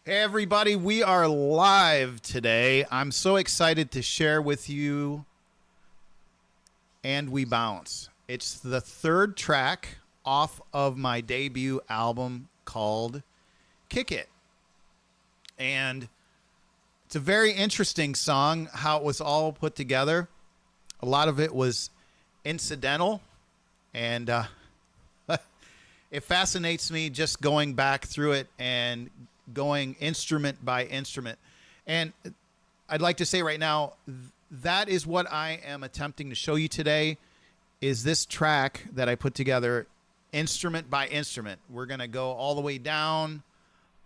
Hey everybody, we are live today. I'm so excited to share with you And We Bounce. It's the third track off of my debut album called Kick It. And it's a very interesting song, how it was all put together. A lot of it was incidental, and it fascinates me just going back through it and going instrument by instrument. And I'd like to say right now, that is what I am attempting to show you today, is this track that I put together instrument by instrument. We're going to go all the way down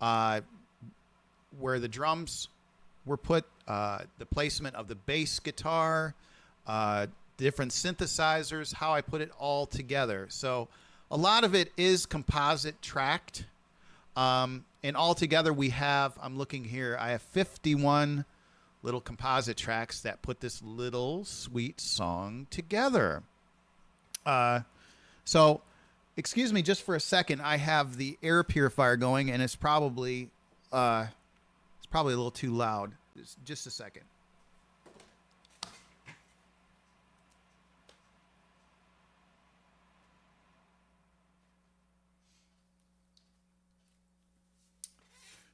where the drums were put, the placement of the bass guitar, different synthesizers, how I put it all together. So a lot of it is composite tracked. And altogether we have, I'm looking here, I have 51 little composite tracks that put this little sweet song together. So excuse me just for a second. I have the air purifier going, and it's probably a little too loud. Just a second.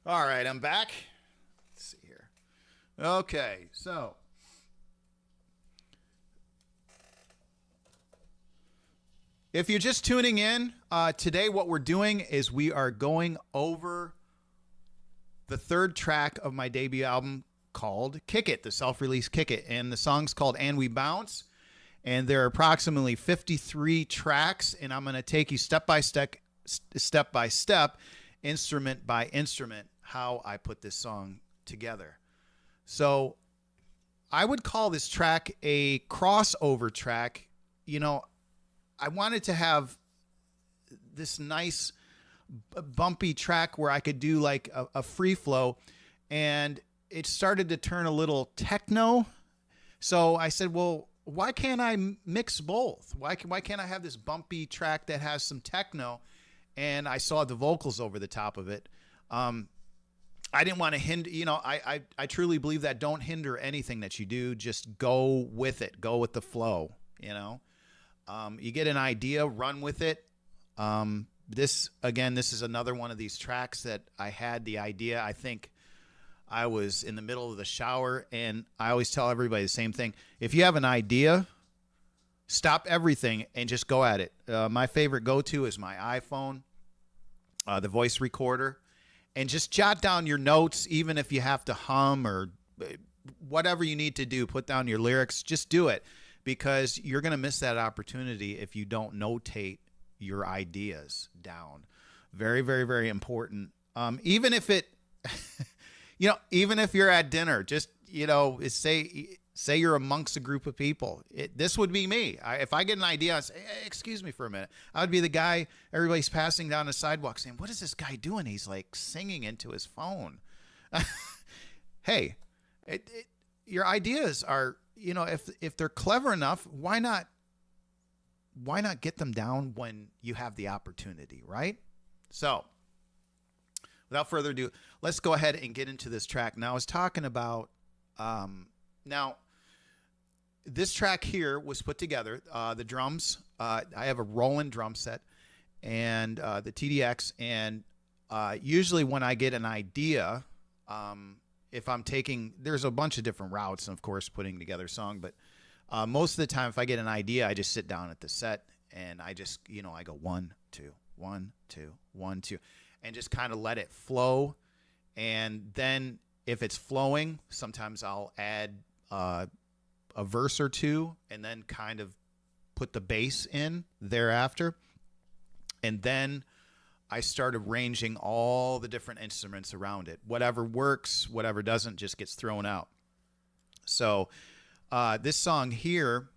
All right, I'm back. Let's see here. Okay, so if you're just tuning in, today what we're doing is we are going over the third track of my debut album called Kick It, the self-release Kick It. And the song's called And We Bounce. And there are approximately 53 tracks, and I'm going to take you step by step, instrument by instrument, how I put this song together. So I would call this track a crossover track. You know, I wanted to have this nice bumpy track where I could do like a free flow, and it started to turn a little techno. So I said, well, why can't I mix both? Why can't I have this bumpy track that has some techno? And I saw the vocals over the top of it. I didn't want to hinder, I truly believe that don't hinder anything that you do. Just go with it. Go with the flow, You get an idea, run with it. This is another one of these tracks that I had the idea. I think I was in the middle of the shower, and I always tell everybody the same thing. If you have an idea, stop everything and just go at it. My favorite go-to is my iPhone, the voice recorder, and just jot down your notes, even if you have to hum or whatever you need to do, put down your lyrics, just do it, because you're going to miss that opportunity if you don't notate your ideas down. Very, very, very important. Even if it, even if you're at dinner, just, say you're amongst a group of people. This would be me. If I get an idea, I say, hey, excuse me for a minute. I would be the guy, everybody's passing down the sidewalk saying, what is this guy doing? He's like singing into his phone. Hey, your ideas are, if they're clever enough, why not get them down when you have the opportunity, right? So without further ado, let's go ahead and get into this track. Now I was talking about, this track here was put together. The drums, I have a Roland drum set and the TDX. And usually when I get an idea, if I'm there's a bunch of different routes, and of course putting together a song. But most of the time, if I get an idea, I just sit down at the set and I just, I go 1, 2, 1, 2, 1, 2, and just kind of let it flow. And then if it's flowing, sometimes I'll add a verse or two, and then kind of put the bass in thereafter. And then I start arranging all the different instruments around it. Whatever works, whatever doesn't, just gets thrown out. So this song here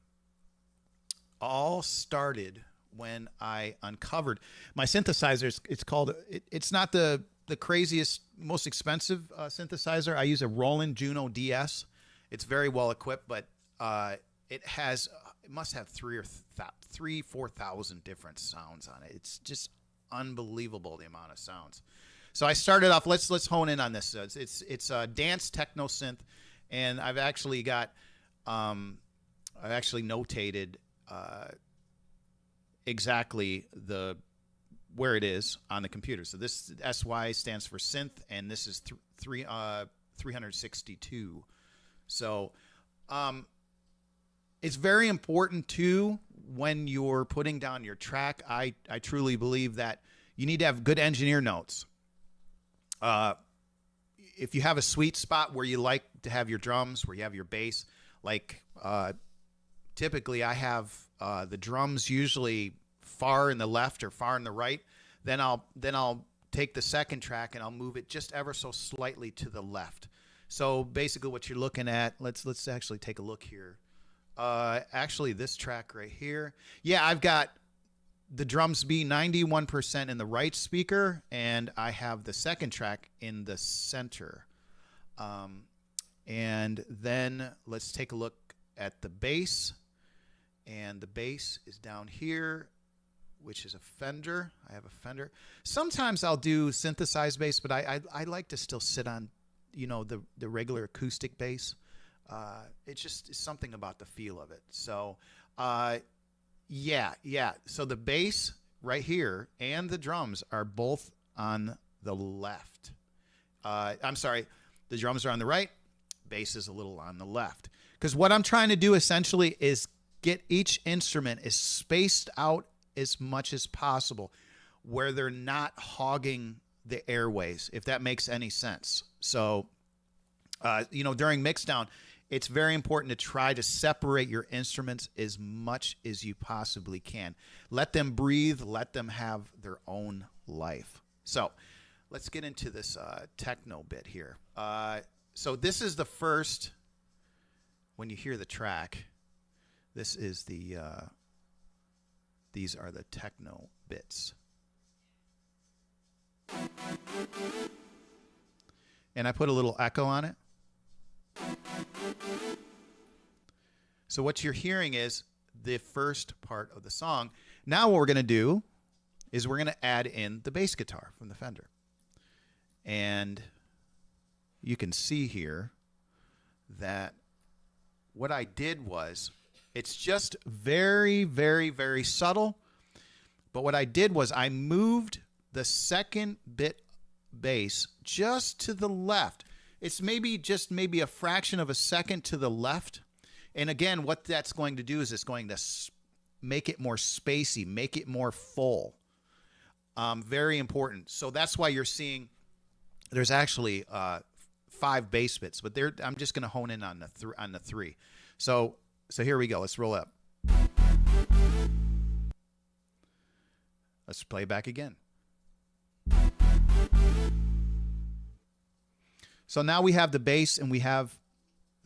all started when I uncovered my synthesizers. It's not the craziest, most expensive synthesizer. I use a Roland Juno DS. It's very well equipped, but it must have 4,000 different sounds on it. It's just unbelievable, the amount of sounds. So I started off. Let's hone in on this. It's a dance techno synth, and I've actually got I've actually notated exactly where it is on the computer. So this SY stands for synth, and this is 362. So it's very important too when you're putting down your track. I truly believe that you need to have good engineer notes. If you have a sweet spot where you like to have your drums, where you have your bass, like typically I have the drums usually far in the left or far in the right, then I'll take the second track and I'll move it just ever so slightly to the left. So basically what you're looking at, let's actually take a look here. Actually this track right here. Yeah, I've got the drums be 91% in the right speaker, and I have the second track in the center. And then let's take a look at the bass. And the bass is down here, which is a Fender. I have a Fender. Sometimes I'll do synthesized bass, but I like to still sit on, you know, the regular acoustic bass. It's just something about the feel of it. So, yeah. So the bass right here and the drums are both on the left. I'm sorry, the drums are on the right, bass is a little on the left. Because what I'm trying to do essentially is get each instrument as spaced out as much as possible where they're not hogging the airways, if that makes any sense. So, you know, during mixdown, it's very important to try to separate your instruments as much as you possibly can. Let them breathe. Let them have their own life. So let's get into this techno bit here. So this is the first, when you hear the track, this is the, these are the techno bits. And I put a little echo on it. So what you're hearing is the first part of the song. Now what we're going to do is we're going to add in the bass guitar from the Fender. And you can see here that what I did was, it's just very, very, very subtle. But what I did was I moved the second bit bass just to the left. It's maybe a fraction of a second to the left. And again, what that's going to do is it's going to make it more spacey, make it more full. Very important. So that's why you're seeing there's actually 5 bass bits, but I'm just going to hone in on the 3. So here we go. Let's roll up. Let's play back again. So now we have the bass and we have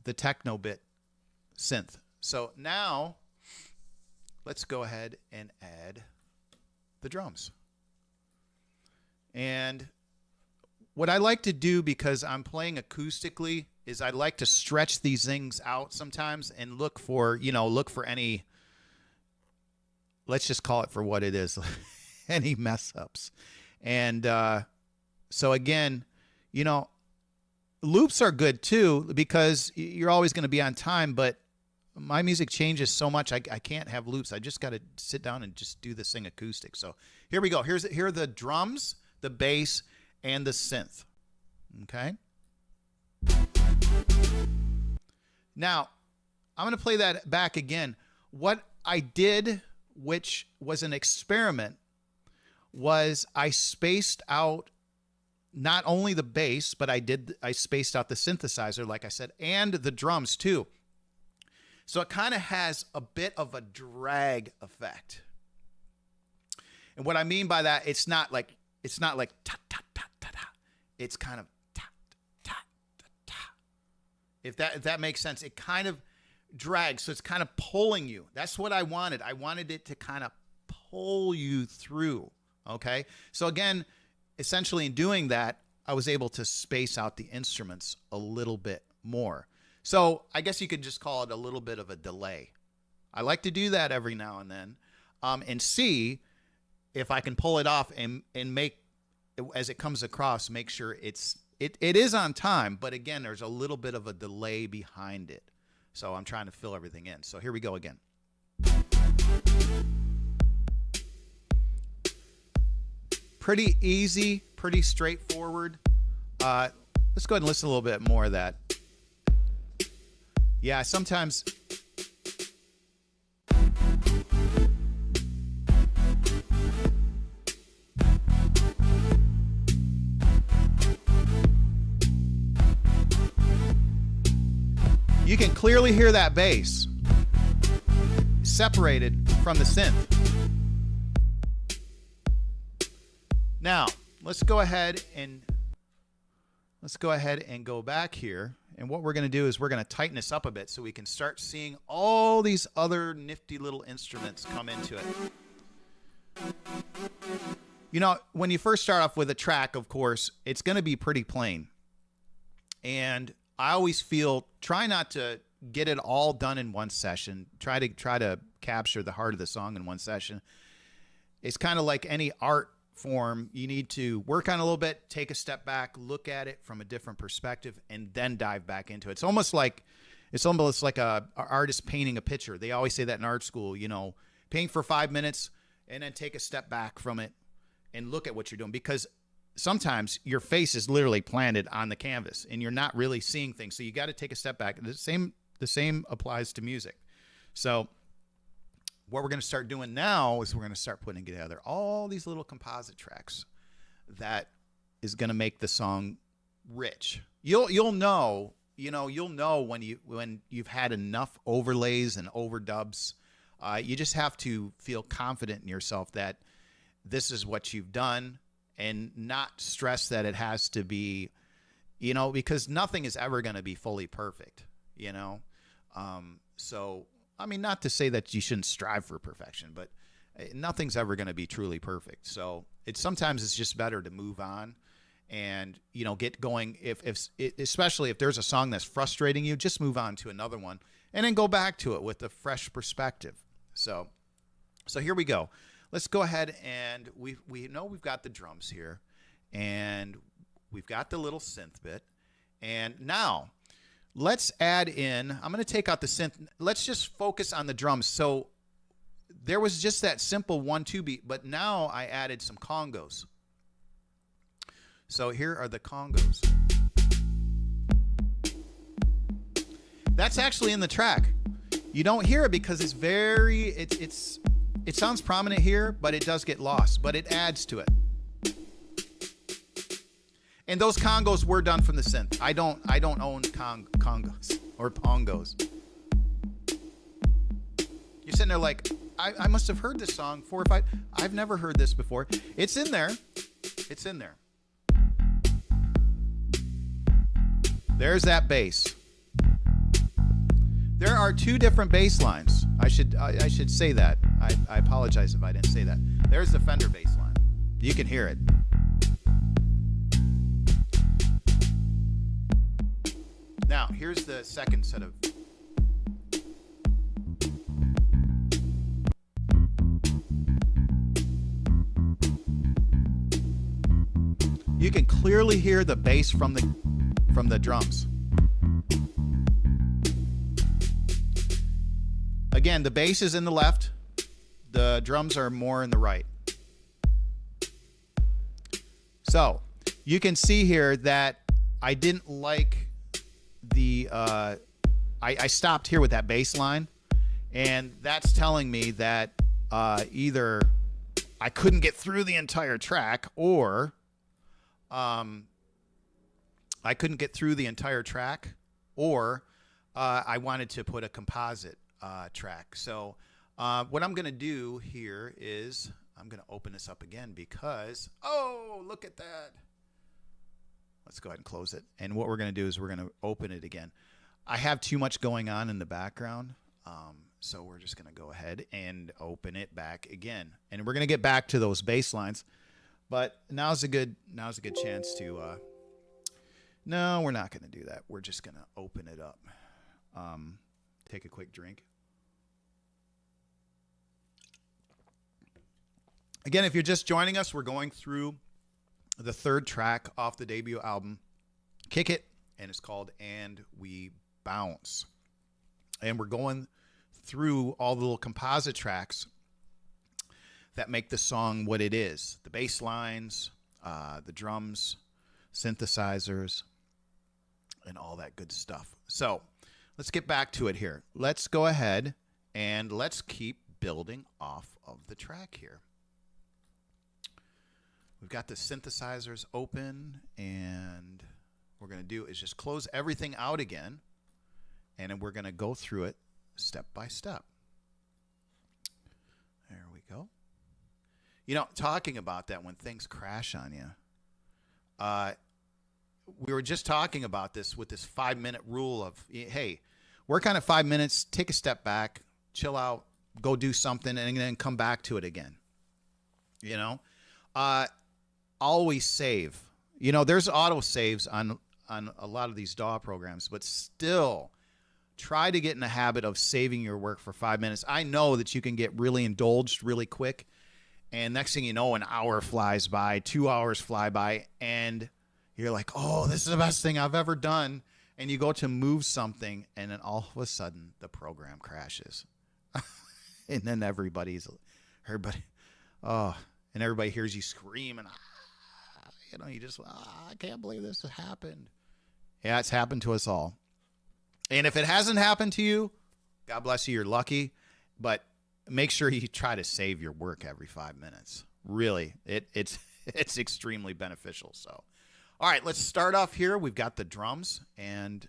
the techno bit synth. So now let's go ahead and add the drums. And what I like to do, because I'm playing acoustically, is I like to stretch these things out sometimes and look for any, let's just call it for what it is, any mess ups. And so again, you know, loops are good too, because you're always going to be on time, but my music changes so much I can't have loops. I just got to sit down and just do this thing acoustic. So here we go. Here are the drums, the bass, and the synth. Okay. Now, I'm going to play that back again. What I did, which was an experiment, was I spaced out not only the bass, but I spaced out the synthesizer, like I said, and the drums too. So it kind of has a bit of a drag effect. And what I mean by that, it's not like ta ta ta ta ta. It's kind of ta ta ta ta. If that makes sense, it kind of drags. So it's kind of pulling you. That's what I wanted. I wanted it to kind of pull you through. Okay. So again, essentially in doing that, I was able to space out the instruments a little bit more. So I guess you could just call it a little bit of a delay. I like to do that every now and then, and see if I can pull it off and make as it comes across, make sure it is on time, but again, there's a little bit of a delay behind it. So I'm trying to fill everything in. So here we go again. Pretty easy, pretty straightforward. Let's go ahead and listen a little bit more of that. Yeah, sometimes you can clearly hear that bass separated from the synth. Now, let's go ahead and go back here. And what we're going to do is we're going to tighten this up a bit so we can start seeing all these other nifty little instruments come into it. You know, when you first start off with a track, of course, it's going to be pretty plain. And I always feel, try not to get it all done in one session. Try to capture the heart of the song in one session. It's kind of like any art form. You need to work on a little bit, take a step back, look at it from a different perspective, and then dive back into it. It's almost like a artist painting a picture. They always say that in art school, you know, paint for 5 minutes and then take a step back from it and look at what you're doing, because sometimes your face is literally planted on the canvas and you're not really seeing things. So you got to take a step back. The same applies to music. So what we're going to start doing now is we're going to start putting together all these little composite tracks that is going to make the song rich. You'll know when you've had enough overlays and overdubs. You just have to feel confident in yourself that this is what you've done, and not stress that it has to be, you know, because nothing is ever going to be fully perfect, you know. So I mean, not to say that you shouldn't strive for perfection, but nothing's ever going to be truly perfect. So sometimes it's just better to move on and, you know, get going. Especially if there's a song that's frustrating you, just move on to another one and then go back to it with a fresh perspective. So here we go. Let's go ahead, and we know we've got the drums here, and we've got the little synth bit. And now let's add in, I'm going to take out the synth. Let's just focus on the drums. So there was just that simple 1-2 beat, but now I added some congos. So here are the congos. That's actually in the track. You don't hear it because it's it sounds prominent here, but it does get lost, but it adds to it. And those congos were done from the synth. I don't own congos or pongos. You're sitting there like, I must have heard this song 4 or 5. I've never heard this before. It's in there. It's in there. There's that bass. There are 2 different bass lines. I should say that. I apologize if I didn't say that. There's the Fender bass line. You can hear it. Now, here's the second set of... You can clearly hear the bass from the drums. Again, the bass is in the left. The drums are more in the right. So, you can see here that I didn't like the... I stopped here with that bass line, and that's telling me that either I couldn't get through the entire track, or I couldn't get through the entire track, or I wanted to put a composite track. So what I'm going to do here is I'm going to open this up again because, oh, look at that. Let's go ahead and close it. And what we're going to do is we're going to open it again. I have too much going on in the background, so we're just going to go ahead and open it back again. And we're going to get back to those bass lines. But now's a good chance to... no, we're not going to do that. We're just going to open it up. Take a quick drink. Again, if you're just joining us, we're going through the third track off the debut album, Kick It, and it's called And We Bounce. And we're going through all the little composite tracks that make the song what it is. The bass lines, the drums, synthesizers, and all that good stuff. So let's get back to it here. Let's go ahead and let's keep building off of the track here. We've got the synthesizers open, and what we're going to do is just close everything out again, and then we're going to go through it step by step. There we go. You know, talking about that, when things crash on you, we were just talking about this with this 5-minute rule of, hey, work on it 5 minutes, take a step back, chill out, go do something, and then come back to it again. You know, always save. You know, there's auto saves on a lot of these DAW programs, but still try to get in the habit of saving your work for 5 minutes. I know that you can get really indulged really quick, and next thing you know, an hour flies by, 2 hours fly by, and you're like, oh, this is the best thing I've ever done. And you go to move something, and then all of a sudden the program crashes. And then everybody, and everybody hears you scream, and you know, you just, I can't believe this happened. Yeah, it's happened to us all. And if it hasn't happened to you, God bless you, you're lucky. But make sure you try to save your work every 5 minutes. Really, it's extremely beneficial. So, all right, let's start off here. We've got the drums, and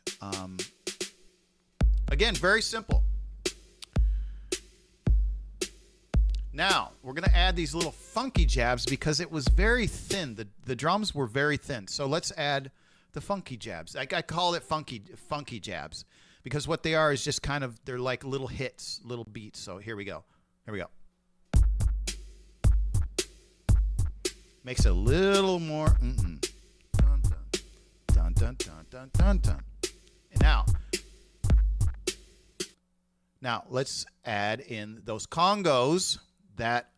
again, very simple. Now, we're going to add these little funky jabs because it was very thin. The drums were very thin. So let's add the funky jabs. I call it funky jabs because what they are is just kind of, they're like little hits, little beats. So here we go. Here we go. Makes it a little more. Dun, dun, dun, dun, dun, dun, dun. And now let's add in those congos that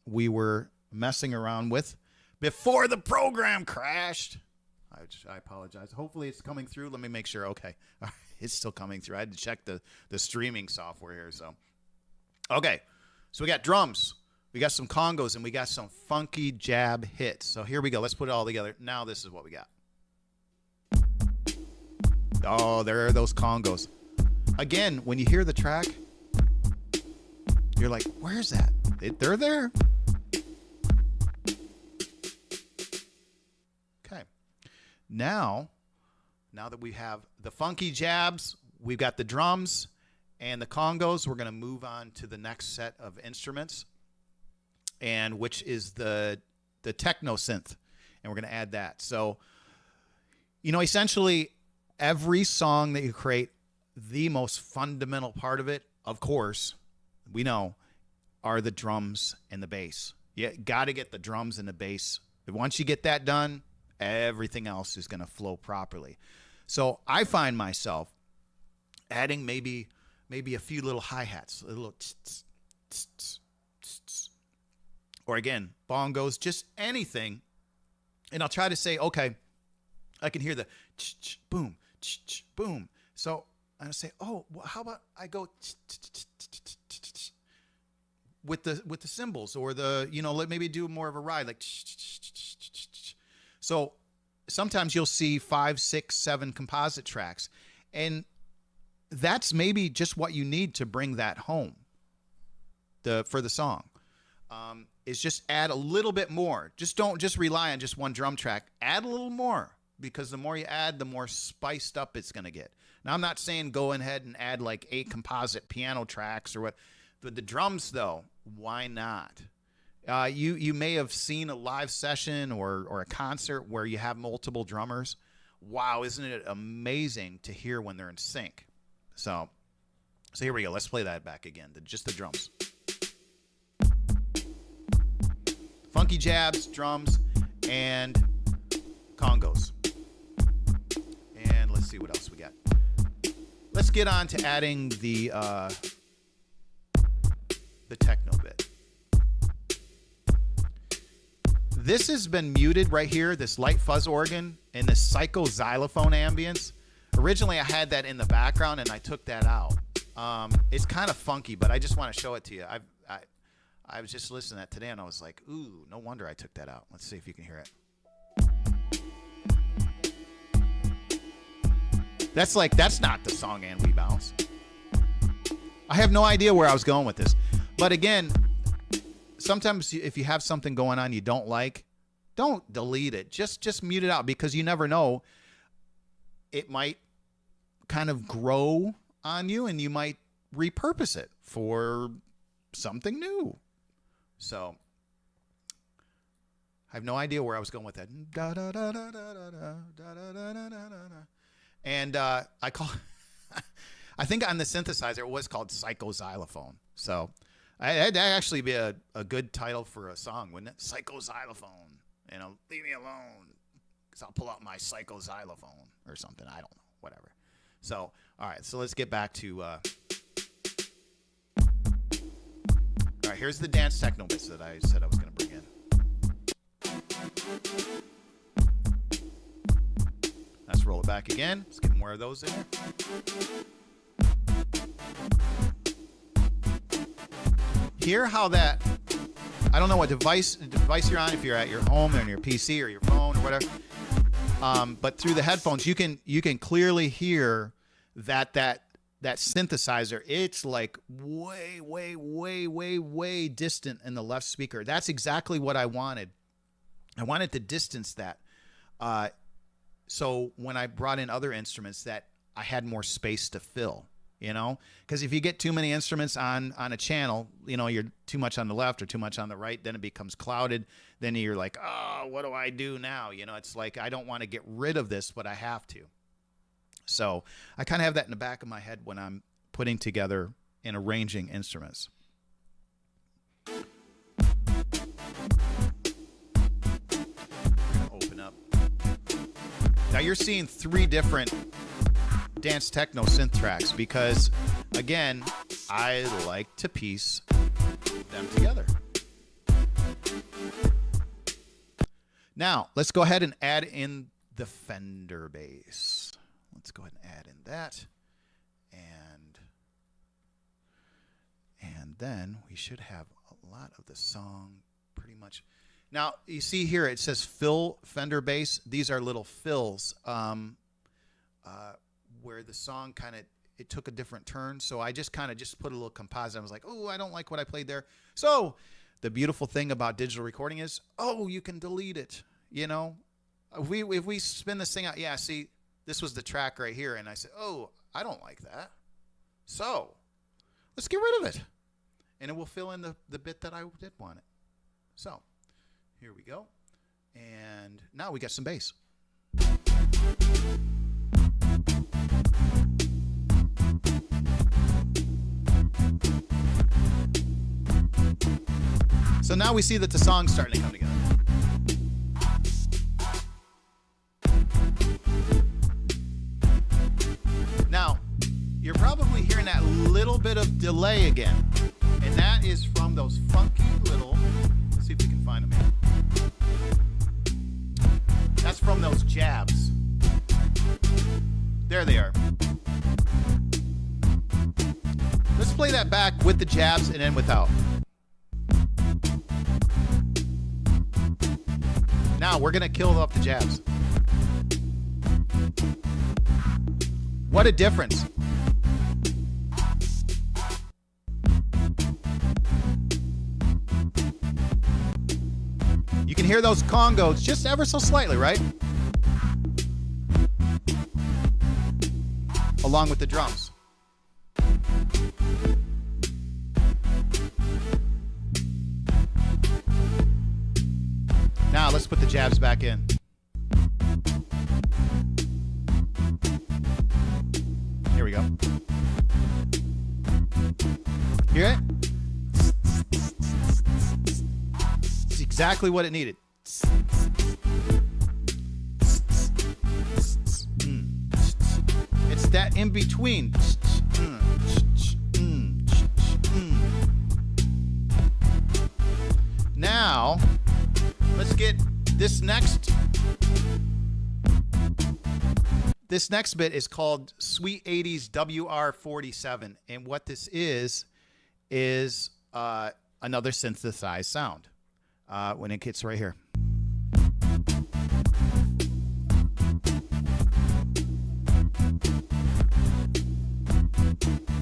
we were messing around with before the program crashed. I apologize. Hopefully it's coming through. Let me make sure. Okay. All right. It's still coming through. I had to check the streaming software here. So, okay. So we got drums, we got some congos, and we got some funky jab hits. So here we go. Let's put it all together. Now this is what we got. Oh, there are those congos. Again, when you hear the track, you're like, where's that? They're there. Okay. Now that we have the funky jabs, we've got the drums and the congos, we're going to move on to the next set of instruments, and which is the techno synth, and we're going to add that. So, you know, essentially every song that you create, the most fundamental part of it, of course, we know, are the drums and the bass. You got to get the drums and the bass. Once you get that done, everything else is going to flow properly. So I find myself adding maybe a few little hi-hats, a little tss, tss, tss, tss, tss. Or again, bongos, just anything. And I'll try to say, okay, I can hear the boom, boom. So I say, oh, well, how about I go with the cymbals, or the, you know, let maybe do more of a ride, like. So sometimes you'll see 5, 6, 7 composite tracks, and that's maybe just what you need to bring that home. For the song, is just add a little bit more. Don't just rely on just one drum track. Add a little more, because the more you add, the more spiced up it's going to get. Now, I'm not saying go ahead and add like 8 composite piano tracks or what. But the drums, though, why not? You may have seen a live session or a concert where you have multiple drummers. Wow, isn't it amazing to hear when they're in sync? So here we go. Let's play that back again. Just the drums. Funky jabs, drums, and congos. And let's see what else we got. Let's get on to adding the techno bit. this has been muted right here, this light fuzz organ and this psycho xylophone ambience. Originally, I had that in the background, and I took that out. It's kind of funky, but I just want to show it to you. I was just listening to that today, and I was like, ooh, no wonder I took that out. Let's see if you can hear it. That's not the song And We Bounce. I have no idea where I was going with this. But again, sometimes if you have something going on you don't like, don't delete it. Just mute it out, because you never know. It might kind of grow on you, and you might repurpose it for something new. So I have no idea where I was going with that. And I call I think on the synthesizer it was called Psycho Xylophone. So that'd actually be a good title for a song, wouldn't it? Psycho Xylophone. You know, leave me alone, because I'll pull out my Psycho Xylophone or something. I don't know. Whatever. So, all right. So let's get back to... all right, here's the dance techno bits that I said I was going to bring in. Let's roll it back again. Let's get more of those in. Hear how that... I don't know what device you're on, if you're at your home or on your PC or your phone or whatever. But through the headphones, you can clearly hear that synthesizer. It's like way, way, way, way, way distant in the left speaker. That's exactly what I wanted. I wanted to distance that. So when I brought in other instruments, that I had more space to fill. You know, because if you get too many instruments on a channel, you know, you're too much on the left or too much on the right, then it becomes clouded. Then you're like, oh, what do I do now? You know, it's like, I don't want to get rid of this, but I have to. So I kind of have that in the back of my head when I'm putting together and arranging instruments. We're gonna open up. Now you're seeing 3 different dance techno synth tracks, because again, I like to piece them together. Now let's go ahead and add in the Fender bass. Let's go ahead and add in that, and then we should have a lot of the song pretty much. Now you see here it says fill Fender bass. These are little fills where the song kind of, it took a different turn. So I just kind of put a little composite. I was like, oh, I don't like what I played there. So the beautiful thing about digital recording is, oh, you can delete it. You know, if we spin this thing out, yeah, see, this was the track right here. And I said, oh, I don't like that. So let's get rid of it. And it will fill in the bit that I did want it. So here we go. And now we got some bass. So now we see that the song's starting to come together. Now, you're probably hearing that little bit of delay again. And that is from those funky little... Let's see if we can find them here. That's from those jabs. There they are. Let's play that back with the jabs and then without. Now we're gonna kill off the jabs. What a difference. You can hear those congos just ever so slightly, right? Along with the drums. Now let's put the jabs back in. Here we go. Hear it? It's exactly what it needed. It's that in between. Now, let's get this next. This next bit is called Sweet 80s WR47, and what this is another synthesized sound. When it gets right here.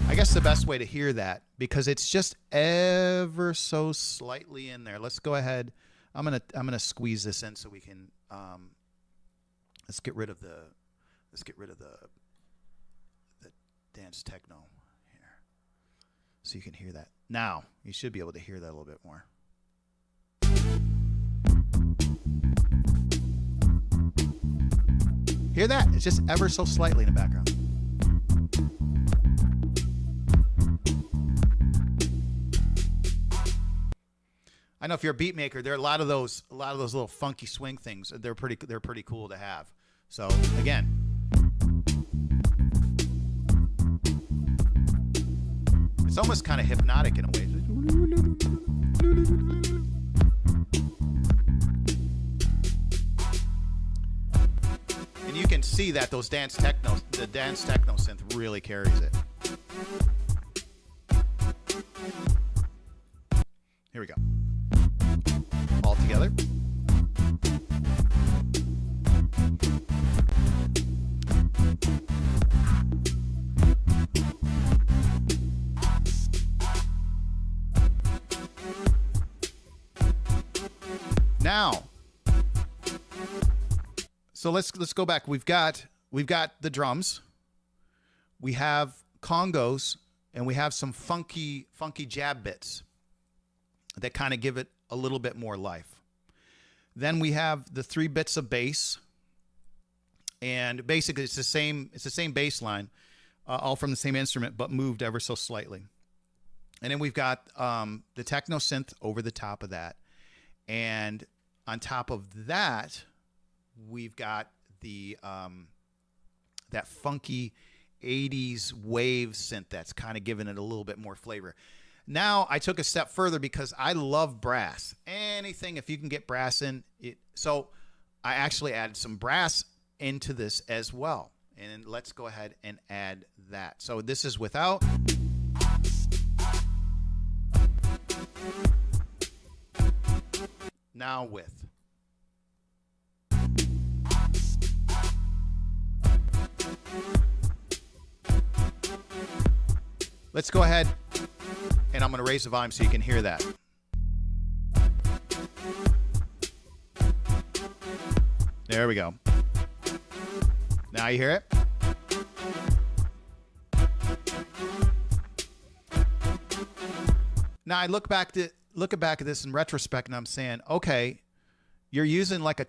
I guess the best way to hear that, because it's just ever so slightly in there. Let's go ahead. I'm gonna squeeze this in so we can. Let's get rid of the dance techno here, so you can hear that. Now you should be able to hear that a little bit more. Hear that? It's just ever so slightly in the background. I know if you're a beat maker, there are a lot of those little funky swing things. They're pretty cool to have. So again, it's almost kind of hypnotic in a way. And you can see that the dance techno synth really carries it. Here we go. All together. Now, so let's go back. We've got the drums, we have congos, and we have some funky jab bits that kind of give it a little bit more life. Then we have the 3 bits of bass, and basically it's the same bass line, all from the same instrument, but moved ever so slightly. And then we've got the techno synth over the top of that, and on top of that, we've got the that funky 80s wave synth that's kind of giving it a little bit more flavor. Now I took a step further because I love brass. Anything, if you can get brass in it. So I actually added some brass into this as well. And let's go ahead and add that. So this is without. Now with. Let's go ahead, and I'm going to raise the volume so you can hear that. There we go. Now you hear it? Now I look back at this in retrospect, and I'm saying, okay, you're using like a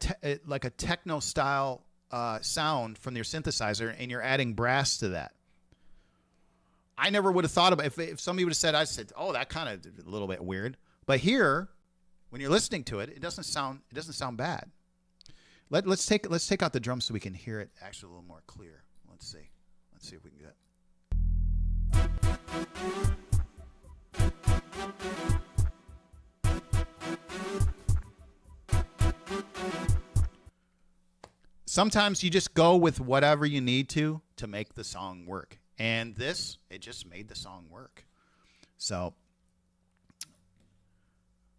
techno style sound from your synthesizer, and you're adding brass to that. I never would have thought about it. If somebody would have said, I said, oh, that kind of a little bit weird. But here, when you're listening to it, it doesn't sound bad. Let's take out the drums so we can hear it actually a little more clear. Let's see if we can get it. Sometimes you just go with whatever you need to make the song work. And this, it just made the song work. So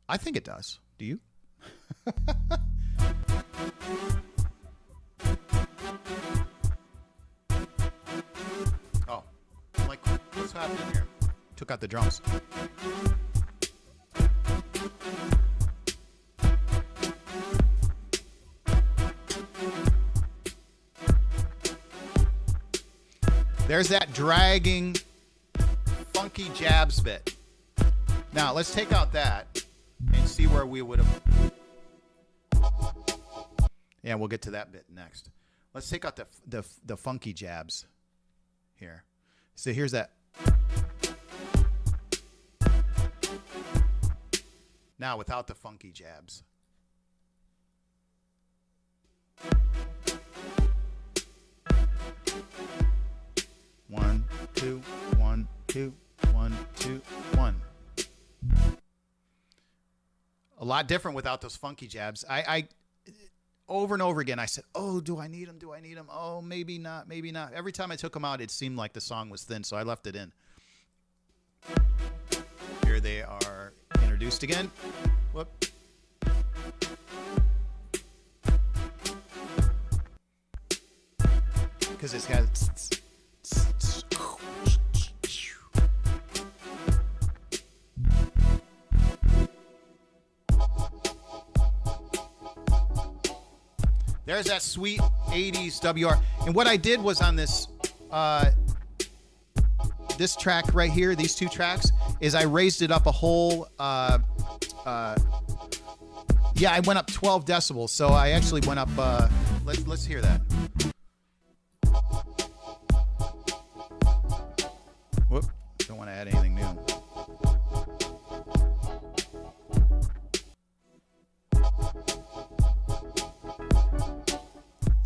I think it does. Do you? Oh, like, what's happening here? Took out the drums. There's that dragging, funky jabs bit. Now, let's take out that and see where we would have. Yeah, we'll get to that bit next. Let's take out the funky jabs here. So here's that. Now, without the funky jabs. One, two, 1, 2, 1, 2, 1. A lot different without those funky jabs. I over and over again, I said, oh, do I need them? Do I need them? Oh, maybe not, maybe not. Every time I took them out, it seemed like the song was thin, so I left it in. Here they are introduced again. Whoop. Because it's got... There's that sweet 80s WR. And what I did was on this this track right here, these two tracks, is I raised it up a whole I went up 12 decibels. So I actually went up let's hear that. Whoop. Don't want to add anything new.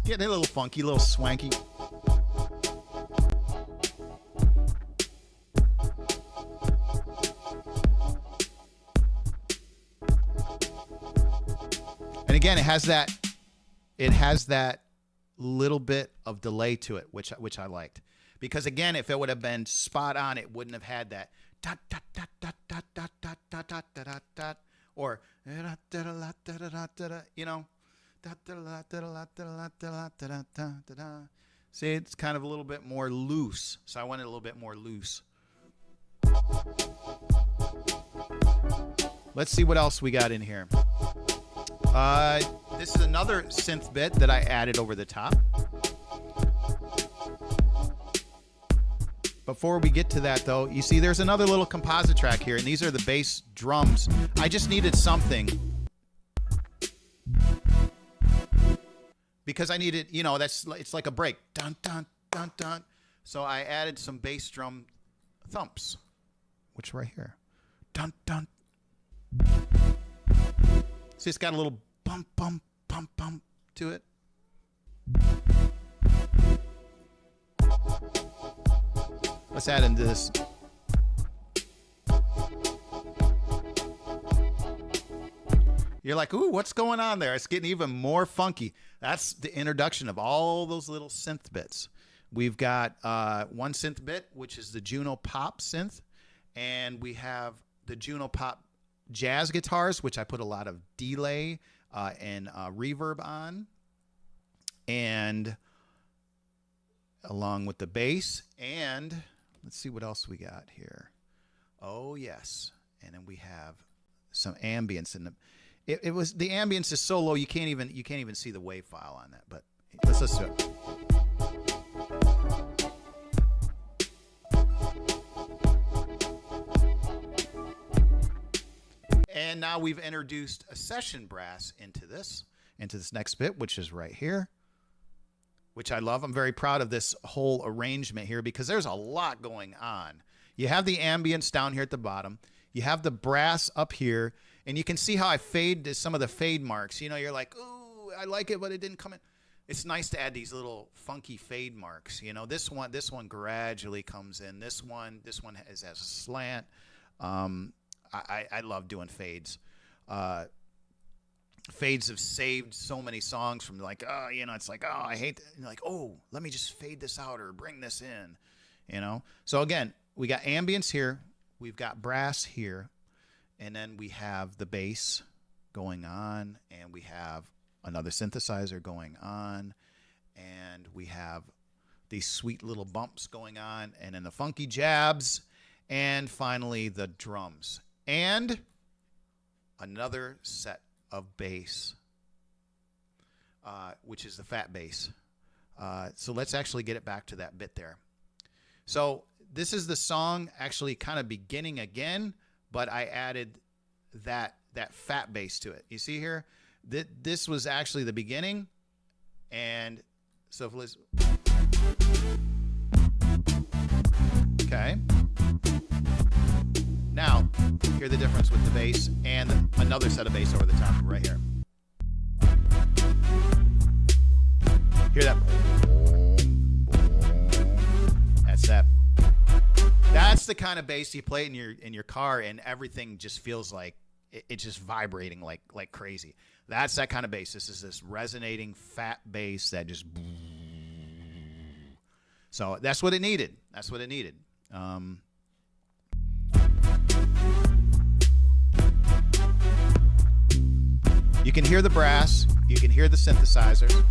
Getting a little funky, a little swanky. And again, it has that little bit of delay to it, which I liked. Because again, if it would have been spot on, it wouldn't have had that dot dot dot dot dot dot dot dot dot dot dot or you know. See, it's kind of a little bit more loose. So I wanted a little bit more loose. Let's see what else we got in here. This is another synth bit that I added over the top. Before we get to that, though, you see there's another little composite track here, and these are the bass drums. I just needed something. Because I needed, you know, it's like a break. Dun, dun, dun, dun. So I added some bass drum thumps, which are right here. Dun, dun. See, it's got a little bump, bump, bump, bump to it. Let's add into this. You're like, ooh, what's going on there? It's getting even more funky. That's the introduction of all those little synth bits. We've got one synth bit, which is the Juno Pop synth. And we have the Juno Pop jazz guitars, which I put a lot of delay and reverb on. And along with the bass. And let's see what else we got here. Oh, yes. And then we have some ambience in the... It was the ambience is so low you can't even see the wave file on that. But let's listen to it. And now we've introduced a session brass into this next bit, which is right here, which I love. I'm very proud of this whole arrangement here because there's a lot going on. You have the ambience down here at the bottom. You have the brass up here. And you can see how I fade some of the fade marks. You know, you're like, ooh, I like it, but it didn't come in. It's nice to add these little funky fade marks. You know, this one gradually comes in. This one has a slant. I love doing fades. Fades have saved so many songs from like, oh, you know, it's like, oh, I hate that. And like, oh, let me just fade this out or bring this in, you know. So again, we got ambience here. We've got brass here. And then we have the bass going on, and we have another synthesizer going on, and we have these sweet little bumps going on, and then the funky jabs, and finally the drums. And another set of bass, which is the fat bass. So let's actually get it back to that bit there. So this is the song actually kind of beginning again, but I added that fat bass to it. You see here? This was actually the beginning. And so if let's... Okay. Now, hear the difference with the bass and another set of bass over the top right here. Hear that? That's that. That's the kind of bass you play in your car, and everything just feels like it's just vibrating like crazy. That's that kind of bass. This is this resonating fat bass that just. So that's what it needed. That's what it needed. You can hear the brass. You can hear the synthesizers.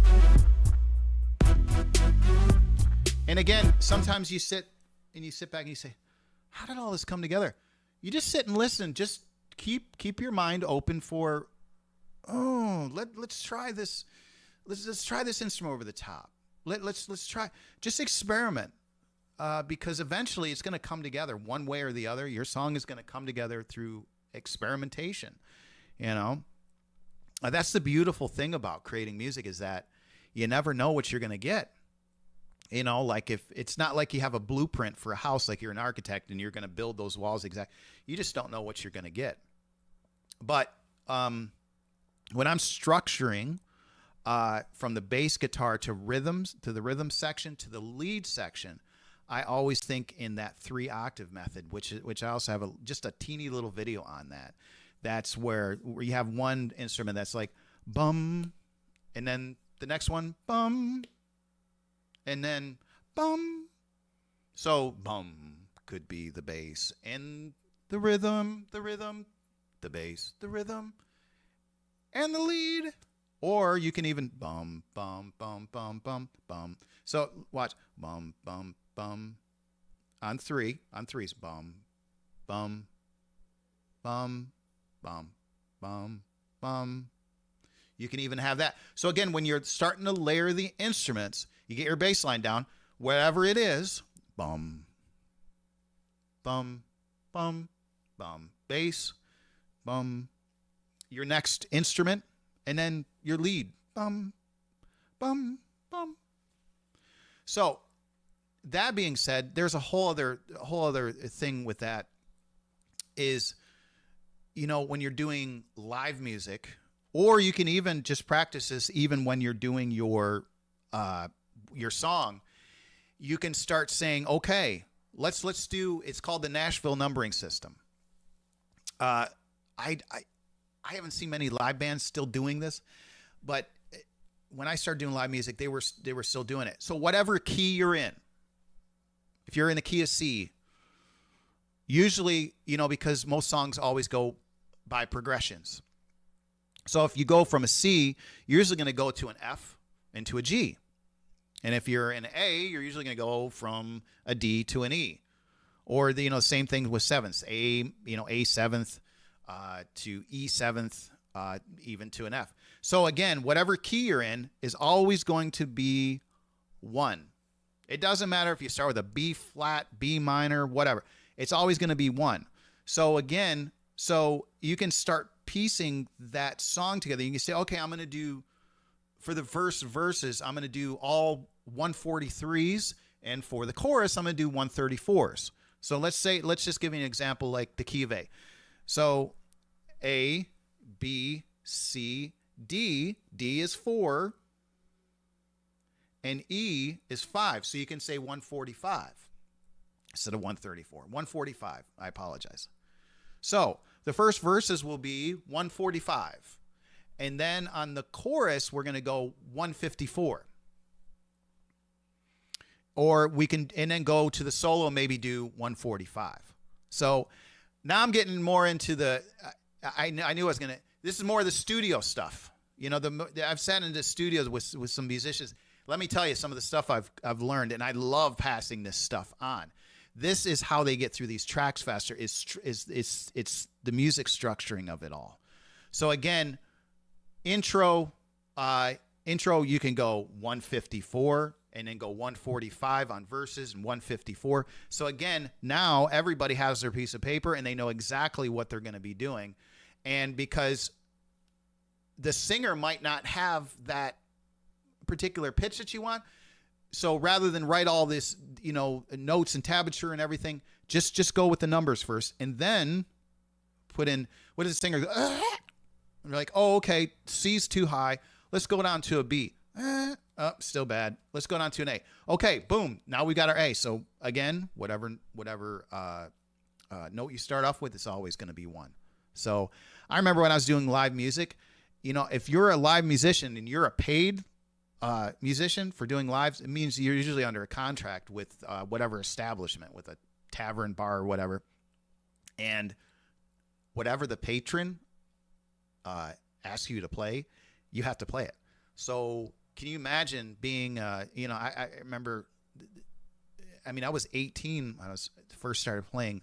And again, sometimes you sit back and you say, how did all this come together? You just sit and listen. Just keep your mind open for, let's try this. Let's try this instrument over the top. Let's try. Just experiment, because eventually it's going to come together one way or the other. Your song is going to come together through experimentation. That's the beautiful thing about creating music, is that you never know what you're going to get. Like if it's not like you have a blueprint for a house, like you're an architect and you're going to build those walls exact. You just don't know what you're going to get. But when I'm structuring from the bass guitar to rhythms, to the rhythm section, to the lead section, I always think in that 3-octave method, which I also have just a teeny little video on that. That's where you have one instrument that's like bum, and then the next one bum, and then bum. So bum could be the bass and the rhythm, the bass, the rhythm, and the lead. Or you can even bum, bum, bum, bum, bum, bum. So watch bum, bum, bum. On threes, bum, bum, bum, bum, bum, bum. You can even have that. So again, when you're starting to layer the instruments, you get your bass line down, whatever it is, bum, bum, bum, bum, bass, bum, your next instrument, and then your lead, bum, bum, bum. So that being said, there's a whole other thing with that is, when you're doing live music, or you can even just practice this even when you're doing your song, you can start saying, okay, let's do, it's called the Nashville numbering system. I haven't seen many live bands still doing this, but when I started doing live music, they were still doing it. So whatever key you're in, if you're in the key of C, usually, because most songs always go by progressions. So if you go from a C, you're usually going to go to an F and to a G. And if you're in A, you're usually going to go from a D to an E. Or the same thing with sevenths. A seventh to E seventh, even to an F. So again, whatever key you're in is always going to be 1. It doesn't matter if you start with a B flat, B minor, whatever. It's always going to be 1. So again, you can start piecing that song together. You can say, okay, I'm going to do, for the first verses, I'm going to do all 143s, and for the chorus, I'm going to do 134s. So let's just give you an example, like the key of A. So A, B, C, D. D is 4, and E is 5. So you can say 145 instead of 134. 145. I apologize. So the first verses will be 145. And then on the chorus, we're going to go 154. Or we can, and then go to the solo, maybe do 145. So now I'm getting more into the, I knew I was going to, this is more of the studio stuff. I've sat into studios with some musicians. Let me tell you some of the stuff I've learned, and I love passing this stuff on. This is how they get through these tracks faster. It's the music structuring of it all. So again, intro, you can go 154 and then go 145 on verses and 154. So again, now everybody has their piece of paper and they know exactly what they're going to be doing. And because the singer might not have that particular pitch that you want, so rather than write all this, notes and tablature and everything, just go with the numbers first, and then put in, what does the singer go? And you're like, oh, okay, C's too high. Let's go down to a B. Still bad. Let's go down to an A. Okay, boom. Now we got our A. So again, whatever note you start off with, it's always going to be 1. So I remember when I was doing live music, you know, if you're a live musician and you're a paid musician for doing lives, it means you're usually under a contract with whatever establishment, with a tavern, bar, or whatever. And whatever the patron asks you to play, you have to play it. So can you imagine being, you know, I remember, I mean, I was 18 when I was first started playing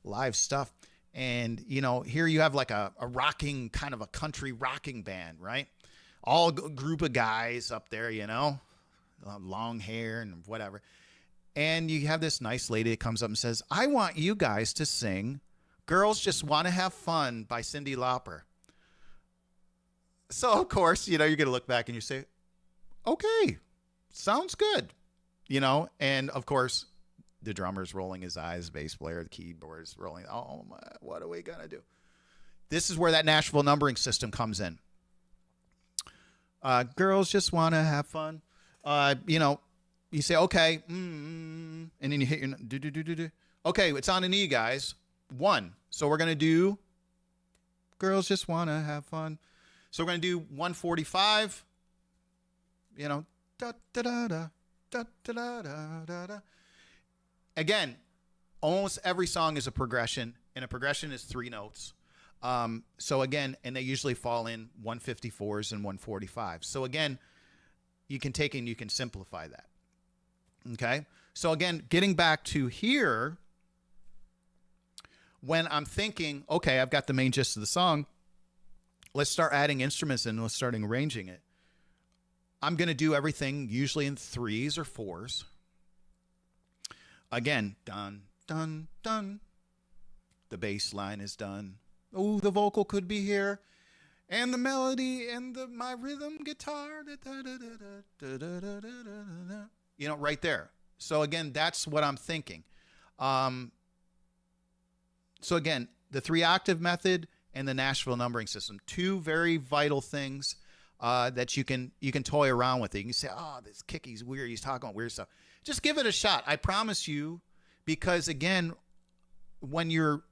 live stuff. And, you know, here you have like a rocking, kind of a country rocking band, right? All group of guys up there, you know, long hair and whatever. And you have this nice lady that comes up and says, I want you guys to sing Girls Just Want to Have Fun by Cyndi Lauper. So, of course, you know, you're going to look back and you say, okay, sounds good, you know. And, of course, the drummer's rolling his eyes, bass player, the keyboard's rolling. Oh, my, what are we going to do? This is where that Nashville numbering system comes in. Girls just want to have fun. You know, you say, okay, and then you hit your, do. Okay, it's on a knee, guys. 1. So we're going to do Girls Just Want to Have Fun. So we're going to do 145, you know, da da da da da da da da da. Again, almost every song is a progression, and a progression is 3 notes. So again, and they usually fall in 154s and 145. So again, you can take and you can simplify that. Okay. So again, getting back to here, when I'm thinking, okay, I've got the main gist of the song, let's start adding instruments in, let's start arranging it. I'm going to do everything usually in 3s or 4s. Again, dun, dun, dun. The bass line is done. Oh, the vocal could be here. And the melody and my rhythm guitar. You know, right there. So again, that's what I'm thinking. So again, the 3-octave method and the Nashville numbering system. 2 very vital things that you can toy around with it. You can say, oh, this Kicky's weird. He's talking about weird stuff. Just give it a shot. I promise you, because again, when you're,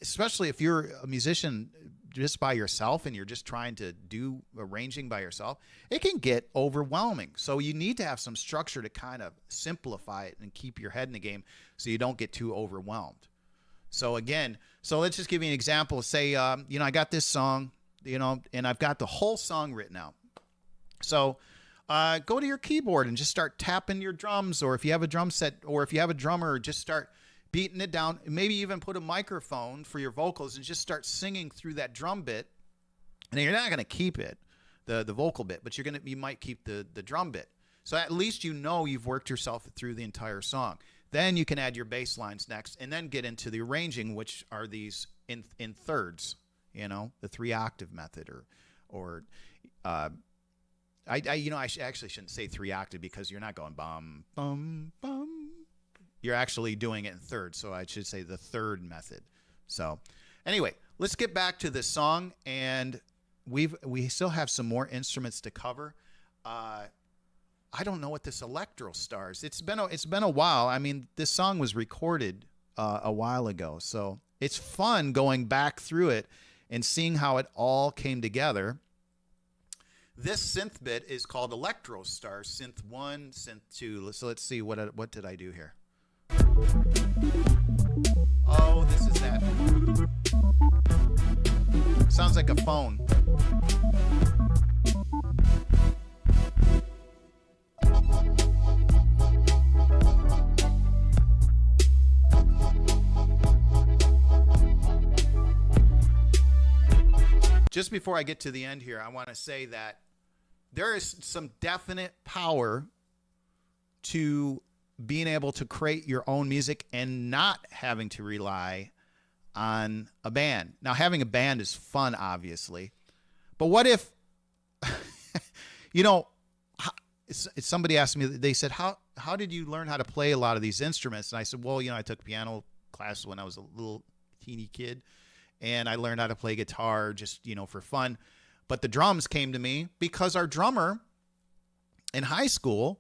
especially if you're a musician just by yourself and you're just trying to do arranging by yourself, it can get overwhelming. So you need to have some structure to kind of simplify it and keep your head in the game so you don't get too overwhelmed. So again, so let's just give you an example. Say, you know, I got this song, you know, and I've got the whole song written out. So go to your keyboard and just start tapping your drums, or if you have a drum set, or if you have a drummer, just start beating it down. Maybe even put a microphone for your vocals and just start singing through that drum bit. And you're not going to keep it, the vocal bit, but you might keep the drum bit. So at least you know you've worked yourself through the entire song. Then you can add your bass lines next, and then get into the arranging, which are these in thirds, you know, the 3-octave method, or I actually shouldn't say 3-octave, because you're not going bum bum bum. You're actually doing it in thirds, so I should say the 3rd method. So anyway, let's get back to this song, and we still have some more instruments to cover. I don't know what this Electro Stars. It's been a while. I mean, this song was recorded a while ago, so it's fun going back through it and seeing how it all came together. This synth bit is called Electro Stars, synth 1, synth 2. So let's see, what did I do here? Oh, this is that. Sounds like a phone. Just before I get to the end here, I want to say that there is some definite power to being able to create your own music and not having to rely on a band. Now, having a band is fun, obviously, but what if, you know, somebody asked me, they said, how did you learn how to play a lot of these instruments? And I said, well, you know, I took piano classes when I was a little teeny kid, and I learned how to play guitar just, you know, for fun. But the drums came to me because our drummer in high school,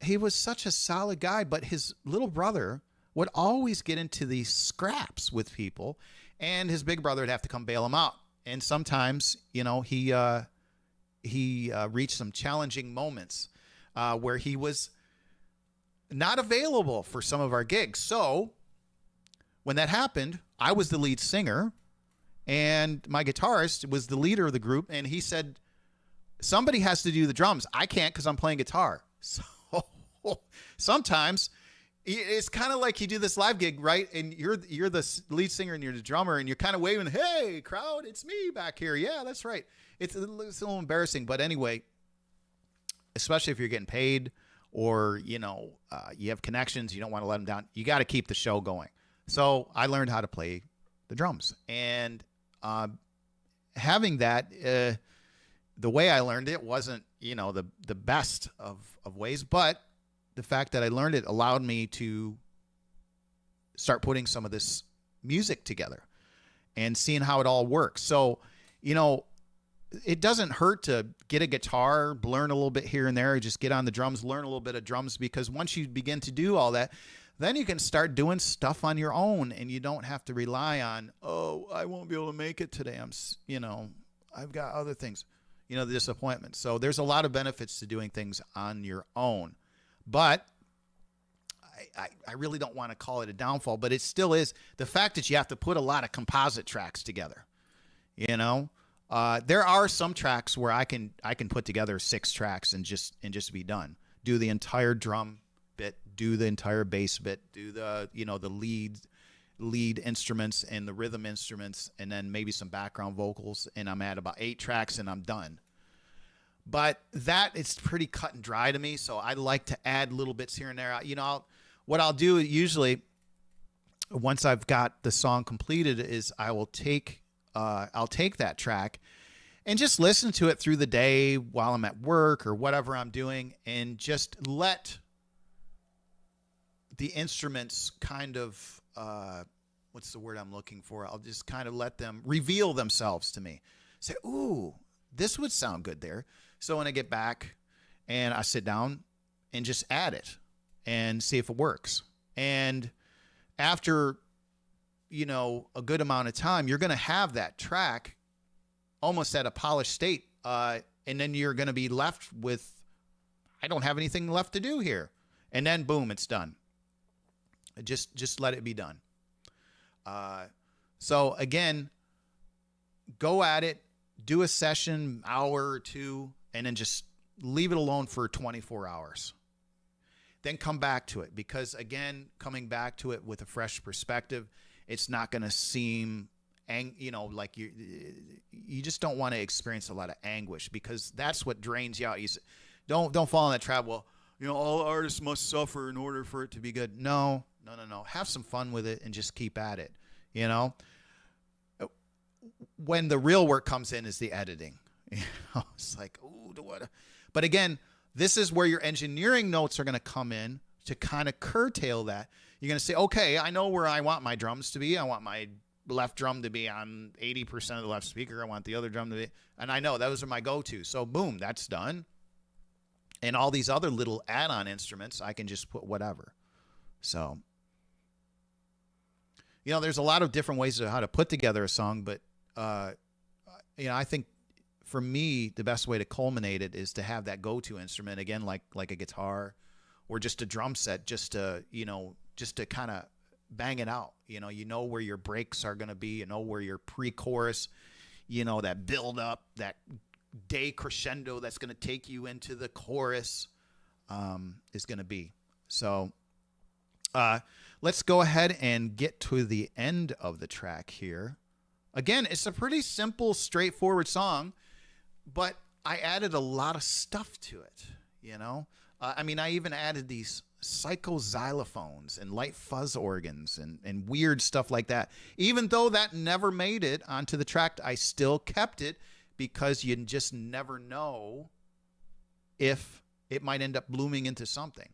he was such a solid guy, but his little brother would always get into these scraps with people, and his big brother would have to come bail him out. And sometimes, he reached some challenging moments where he was not available for some of our gigs. So when that happened, I was the lead singer and my guitarist was the leader of the group. And he said, somebody has to do the drums. I can't because I'm playing guitar. So sometimes it's kind of like you do this live gig, right? And you're the lead singer and you're the drummer and you're kind of waving, hey, crowd, it's me back here. Yeah, that's right. It's a little embarrassing. But anyway, especially if you're getting paid or, you have connections, you don't want to let them down. You got to keep the show going. So I learned how to play the drums. And having that, the way I learned it wasn't, the best of ways. But the fact that I learned it allowed me to start putting some of this music together and seeing how it all works. So, it doesn't hurt to get a guitar, learn a little bit here and there, just get on the drums, learn a little bit of drums, because once you begin to do all that, then you can start doing stuff on your own and you don't have to rely on, oh, I won't be able to make it today. I've got other things, the disappointment. So there's a lot of benefits to doing things on your own, but I really don't want to call it a downfall, but it still is the fact that you have to put a lot of composite tracks together, there are some tracks where I can put together 6 tracks and just be done. Do the entire drum bit, do the entire bass bit, do the the lead instruments and the rhythm instruments, and then maybe some background vocals, and I'm at about 8 tracks and I'm done. But that is pretty cut and dry to me, so I like to add little bits here and there. What I'll do usually once I've got the song completed is I'll take that track and just listen to it through the day while I'm at work or whatever I'm doing, and just let the instruments kind of, what's the word I'm looking for? I'll just kind of let them reveal themselves to me. Say, ooh, this would sound good there. So when I get back and I sit down and just add it and see if it works. And after a good amount of time, you're going to have that track almost at a polished state. And then you're going to be left with, I don't have anything left to do here. And then boom, it's done. Just let it be done. So again, go at it, do a session, hour or 2, and then just leave it alone for 24 hours. Then come back to it, because again, coming back to it with a fresh perspective, it's not going to seem, like you just don't want to experience a lot of anguish, because that's what drains you out. Don't fall in that trap. Well, all artists must suffer in order for it to be good. No. Have some fun with it and just keep at it. When the real work comes in is the editing. It's like, ooh, what? But again, this is where your engineering notes are going to come in to kind of curtail that. You're going to say, okay, I know where I want my drums to be. I want my left drum to be on 80% of the left speaker. I want the other drum to be, and I know those are my go-to. So boom, that's done. And all these other little add-on instruments, I can just put whatever. So, there's a lot of different ways of how to put together a song, but, I think for me, the best way to culminate it is to have that go-to instrument, again, like a guitar or just a drum set, just to kind of bang it out. You know where your breaks are going to be, where your pre-chorus, that build up, that day crescendo that's going to take you into the chorus is going to be. So let's go ahead and get to the end of the track here. Again, it's a pretty simple, straightforward song, but I added a lot of stuff to it, I even added these psycho xylophones and light fuzz organs and weird stuff like that. Even though that never made it onto the track, I still kept it, because you just never know if it might end up blooming into something.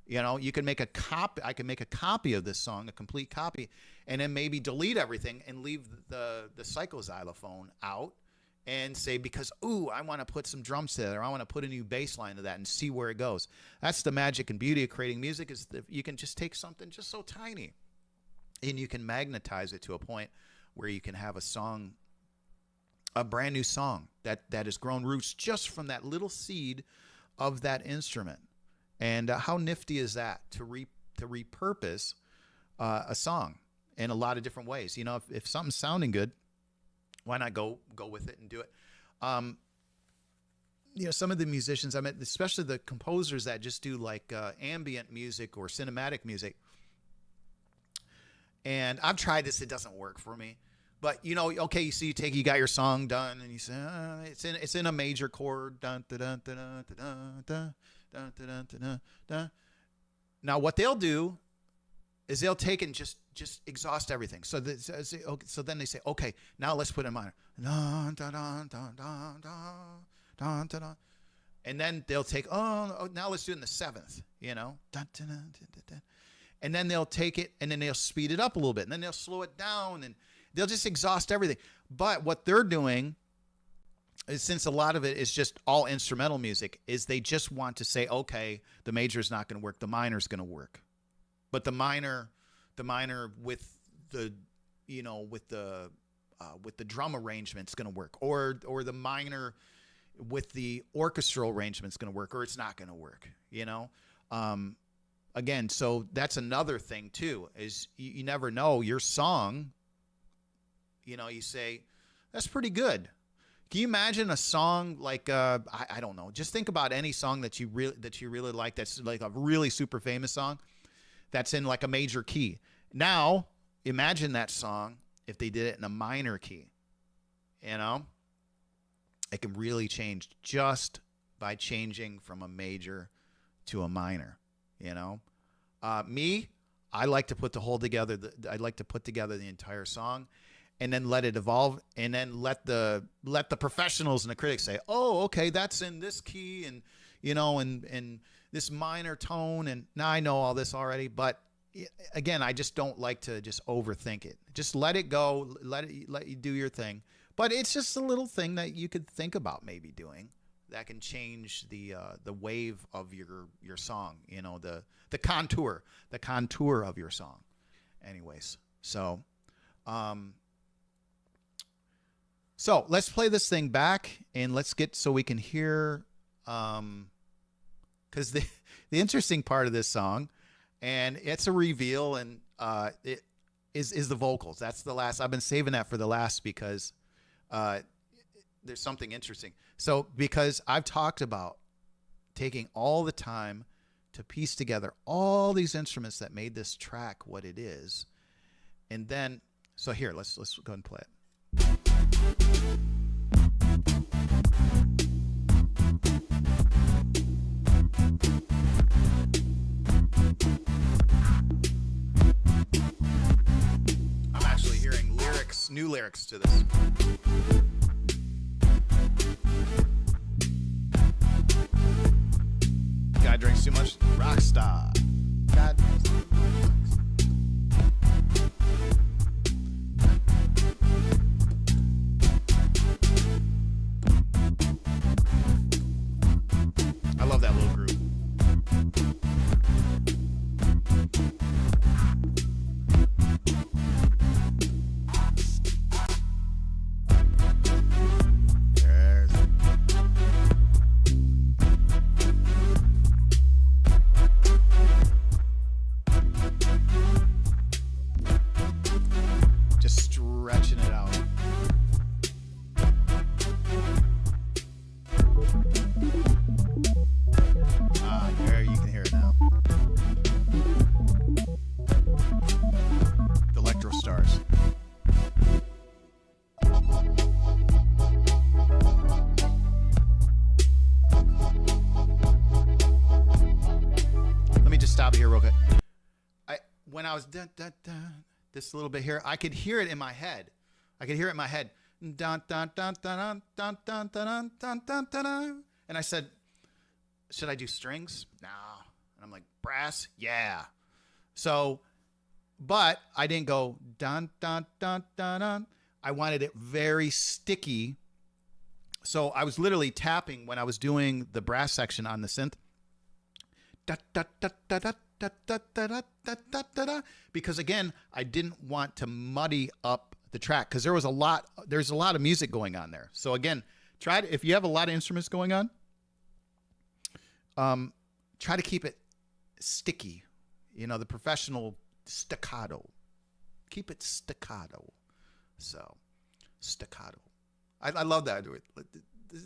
You can make a copy. I can make a copy of this song, a complete copy, and then maybe delete everything and leave the psycho xylophone out, and say, because, ooh, I want to put some drums to that, or I want to put a new bass line to that and see where it goes. That's the magic and beauty of creating music, is that you can just take something just so tiny and you can magnetize it to a point where you can have a song, a brand new song that has grown roots just from that little seed of that instrument. And how nifty is that to repurpose a song in a lot of different ways? You know, if something's sounding good, why not go with it and do it? You know, some of the musicians, I mean, especially the composers that just do like ambient music or cinematic music. And I've tried this; it doesn't work for me. But you know, okay, you got your song done, and you say it's in a major chord. Dun, dun, dun, dun, dun, dun, dun, dun, dun, dun, dun. Now, what they'll do is they'll take and just exhaust everything. So then they say, okay, now let's put in minor. Dun, dun, dun, dun, dun, dun, dun, dun, dun. And then they'll take, now let's do it in the seventh. You know, dun, dun, dun, dun, dun, dun. And then they'll take it and then they'll speed it up a little bit, and then they'll slow it down, and they'll just exhaust everything. But what they're doing is, since a lot of it is just all instrumental music, is they just want to say, okay, the major is not going to work, the minor is going to work. But the minor with the, you know, with the drum arrangement is going to work, or the minor with the orchestral arrangement is going to work, or it's not going to work, you know? Again, so that's another thing too, is you never know your song. You know, you say, that's pretty good. Can you imagine a song like, I don't know, just think about any song that you really like, that's like a really super famous song that's in like a major key. Now, imagine that song if they did it in a minor key. You know? It can really change just by changing from a major to a minor. You know, I like to put I like to put together the entire song, and then let it evolve, and then let the professionals and the critics say, oh, okay, that's in this key, and you know, and this minor tone, and now I know all this already. But again, I just don't like to just overthink it. Just let it go, let you do your thing. But it's just a little thing that you could think about maybe doing, that can change the wave of your song, you know, the contour of your song. Anyways, so let's play this thing back, and let's get so we can hear, because the interesting part of this song, and it's a reveal, and it is the vocals. That's the last. I've been saving that for the last because there's something interesting. So, because I've talked about taking all the time to piece together all these instruments that made this track what it is, and then, so here, let's go and play it. I'm actually hearing new lyrics to this. Guy drinks too much. Rockstar. God. I love that little group. When I was this little bit here, I could hear it in my head. Dun, dun, dun, dun, dun, dun, dun, dun, dun, dun, dun. And I said, should I do strings? No. And I'm like, brass? Yeah. So, but I didn't go dun, dun, dun, dun, dun. I wanted it very sticky. So I was literally tapping when I was doing the brass section on the synth. Da, da, da, da, da. Da, da, da, da, da, da, da, da. Because again, I didn't want to muddy up the track, because there's a lot of music going on there. So again, if you have a lot of instruments going on, try to keep it sticky. You know, the professional staccato. Keep it staccato. So, staccato. I love that.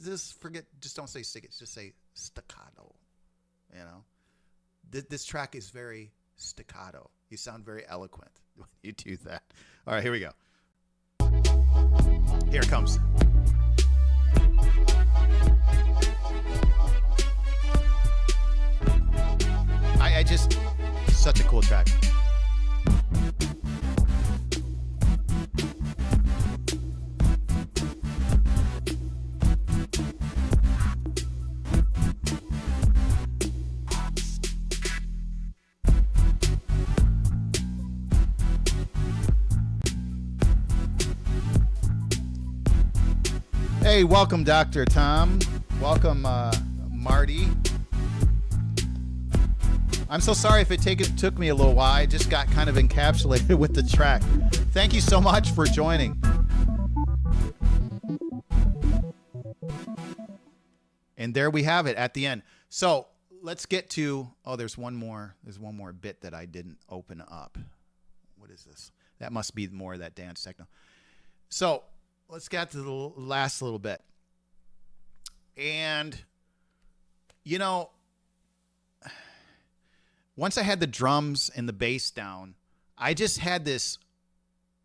Just don't say stick it. Just say staccato. You know, this track is very staccato. You sound very eloquent when you do that. All right, here we go. Here it comes. I just, such a cool track. Hey, welcome, Dr. Tom. Welcome, Marty. I'm so sorry if it took me a little while. I just got kind of encapsulated with the track. Thank you so much for joining. And there we have it at the end. So let's get to, there's one more bit that I didn't open up. What is this? That must be more of that dance techno. So let's get to the last little bit. And, you know, once I had the drums and the bass down, I just had this,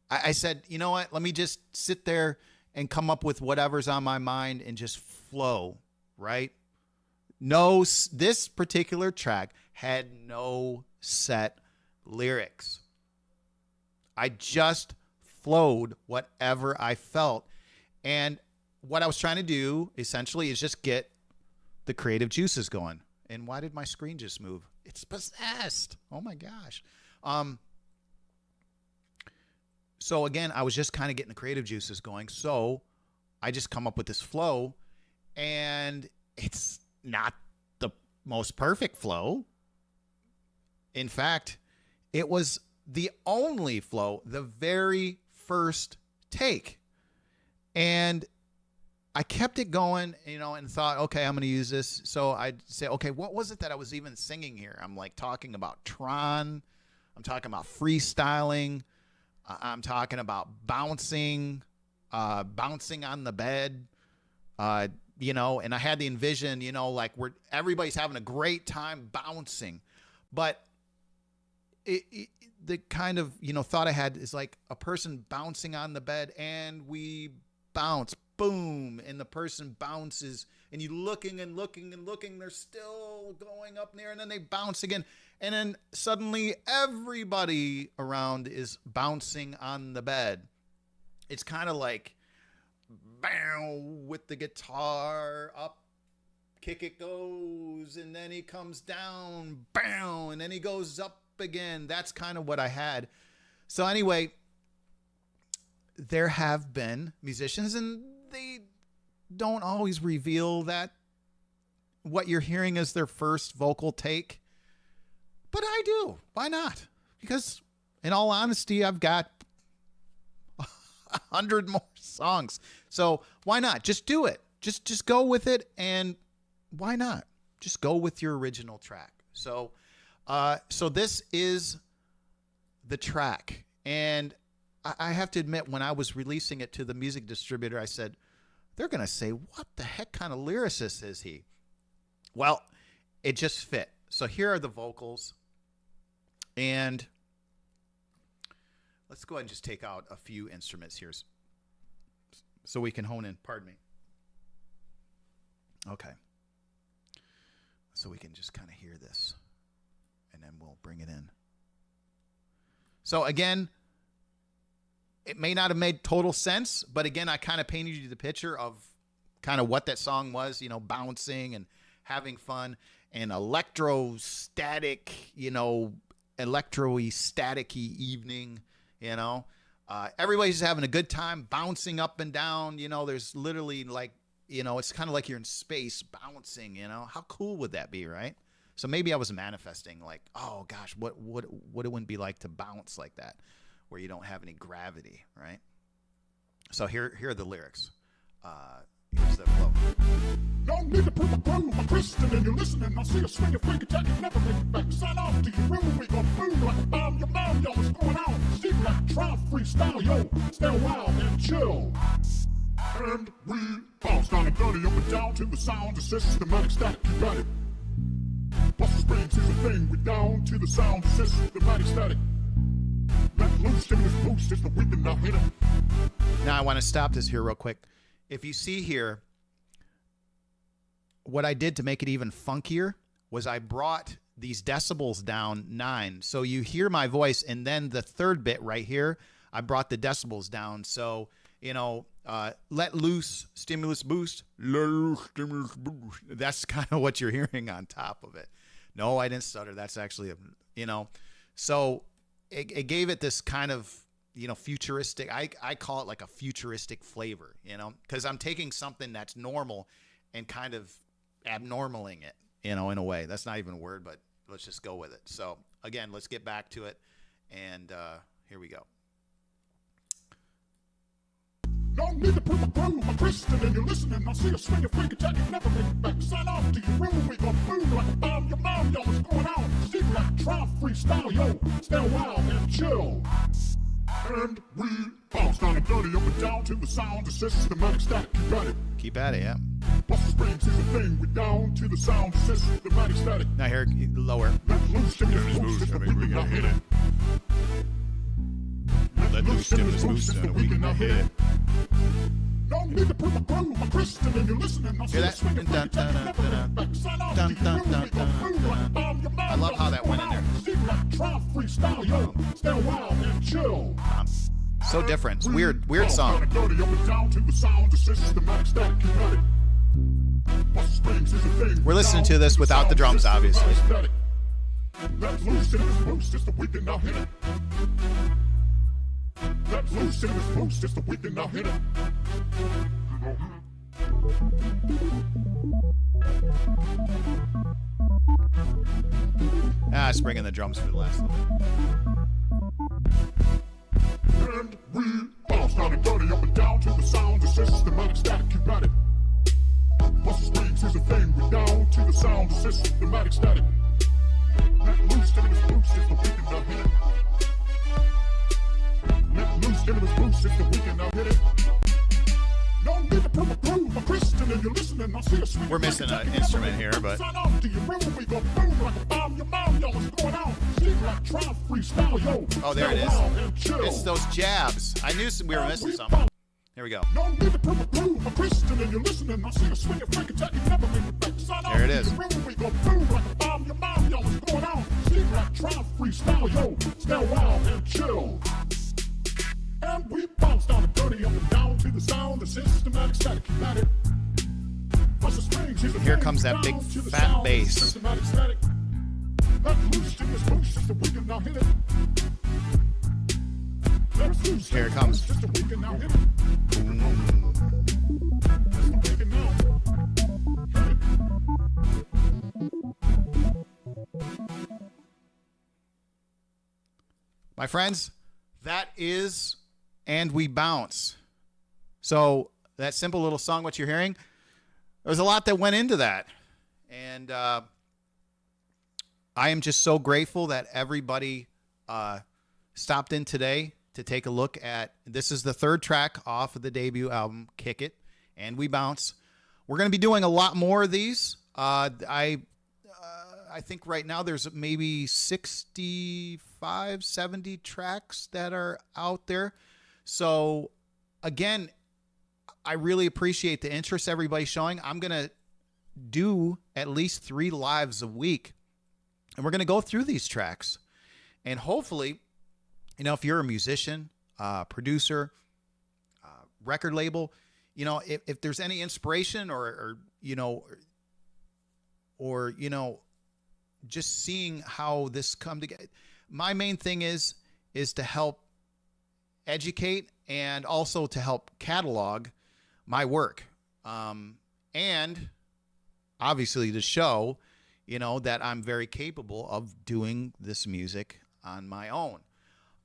I said, you know what, let me just sit there and come up with whatever's on my mind and just flow, right? No, this particular track had no set lyrics. I just flowed whatever I felt. And what I was trying to do essentially is just get the creative juices going. And why did my screen just move? It's possessed. Oh my gosh. So again, I was just kind of getting the creative juices going. So I just come up with this flow, and it's not the most perfect flow. In fact, it was the only flow, the very first take. And I kept it going, you know, and thought, okay, I'm going to use this. So I'd say, okay, what was it that I was even singing here? I'm like talking about Tron. I'm talking about freestyling. I'm talking about bouncing on the bed, you know, and I had the envision, you know, like everybody's having a great time bouncing. But the kind of, you know, thought I had is like a person bouncing on the bed, and we bounce, boom, and the person bounces, and you looking and looking and looking, they're still going up in the air, and then they bounce again, and then suddenly everybody around is bouncing on the bed. It's kind of like, bam, with the guitar up, kick it goes, and then he comes down, bam, and then he goes up again. That's kind of what I had. So anyway, there have been musicians, and they don't always reveal that what you're hearing is their first vocal take. But I do. Why not? Because in all honesty, I've got 100 more songs. So why not? Just do it. Just go with it. And why not? Just go with your original track. So this is the track. And I have to admit, when I was releasing it to the music distributor, I said, they're going to say, what the heck kind of lyricist is he? Well, it just fit. So here are the vocals. And let's go ahead and just take out a few instruments here so we can hone in. Pardon me. Okay. So we can just kind of hear this, and then we'll bring it in. So again, it may not have made total sense, but again, I kind of painted you the picture of kind of what that song was, you know, bouncing and having fun, and electrostatic, you know, electro-staticy evening, you know. Everybody's just having a good time, bouncing up and down, you know. There's literally like, you know, it's kind of like you're in space bouncing, you know. How cool would that be, right? So maybe I was manifesting like, oh gosh, what it wouldn't be like to bounce like that, where you don't have any gravity, right? So here are the lyrics. Here's the flow. No need to prove a groove, I'm Christian and you're listening. I see a swing of freak attack and never make it back. Sign off to your room, we gon' move like a bomb. Your mom, yo, what's going on? Steve like a trial freestyle, yo. Stay wild and chill. And we bounce down and dirty up and down to the sound of systematic static. You got it. Bustle Springs is a thing. We down to the sound of systematic static. Let loose, stimulus boost is the weekend now hit it. Now I want to stop this here real quick. If you see here, what I did to make it even funkier was I brought these decibels down 9. So you hear my voice, and then the third bit right here, I brought the decibels down. So, you know, let loose, stimulus boost, let loose, stimulus boost. That's kind of what you're hearing on top of it. No, I didn't stutter. That's actually, you know, so it gave it this kind of, you know, futuristic. I call it like a futuristic flavor, you know, because I'm taking something that's normal and kind of abnormaling it, you know, in a way. That's not even a word, but let's just go with it. So again, let's get back to it. And here we go. No need to prove a groove, I'm Christian and you're listening. I see a swing of freak attack and never make it back. Sign off to your room, we gon' move like a bomb. Your mom, yo, what's going on? Steve like a trial freestyle, yo. Stay wild and chill. And we bounce down and dirty up and down to the sound of systematic static. You got it. Keep at it, yeah. Bustle Springs is a thing. We down to the sound of systematic static. Now here, lower. Let loose, stimulus boost is the weekend now hit it. Let loose, stimulus boost is the weekend now hit it. No need to prove a groove, I'm Christian and you're listening. I see Hear a that? swing of freak attack and never make it back. Sign off to your room, we gon' move like a bomb. Your mom, I love how that went in there. Steve like a trial freestyle, yo. Stay wild and chill. So different. It's weird song. We're listening to this without the drums, obviously. Let loose in this boost, it's the weekend now hit it. Let loose in this boost, it's the weekend now hit it. Let's bring in the drums for the last little bit. And we bounce down and dirty up and down to the sound of systematic static. You got it. Bustle Springs is a thing. We down to the sound of systematic static. Let loose in this boost, it's the weekend now hit it. Let loose in this boost, it's the weekend now hit it. No need to prove a groove, I'm Christian and you're listening. I see a swing. We're missing an instrument here, but Sign off to your room, we gon' move like a bomb. Your mom, yo, what's going on? Steve like trial freestyle, yo. oh, there it Stay is. wild and chill. It's those jabs. I knew we were missing something. Here we go. No need to prove a groove, I'm Christian and you're listening. I see a swing of freak attack and never make it back. Sign off There it to is. your room, we gon' move like a bomb. Your mom, yo, what's going on? Steve like trial freestyle, yo. Stay wild and chill. And we bounce down and dirty up and down to the sound of systematic static. You got it. Bustle Springs is a Here thing. comes that Down big to the fat sound of bass. systematic static. Let loose in this boost, it's the weekend now hit it. Let loose in Here it this comes. boost, it's the weekend now hit it. It's the weekend now. My friends, that is And We Bounce. So that simple little song, what you're hearing, there's a lot that went into that. And I am just so grateful that everybody stopped in today to take a look at, this is the third track off of the debut album, Kick It, And We Bounce. We're going to be doing a lot more of these. I think right now there's maybe 65, 70 tracks that are out there. So again, I really appreciate the interest everybody's showing. I'm going to do at least 3 lives a week, and we're going to go through these tracks. And hopefully, you know, if you're a musician, producer, record label, you know, if there's any inspiration or just seeing how this come together. My main thing is to help educate and also to help catalog my work. And obviously to show, you know, that I'm very capable of doing this music on my own.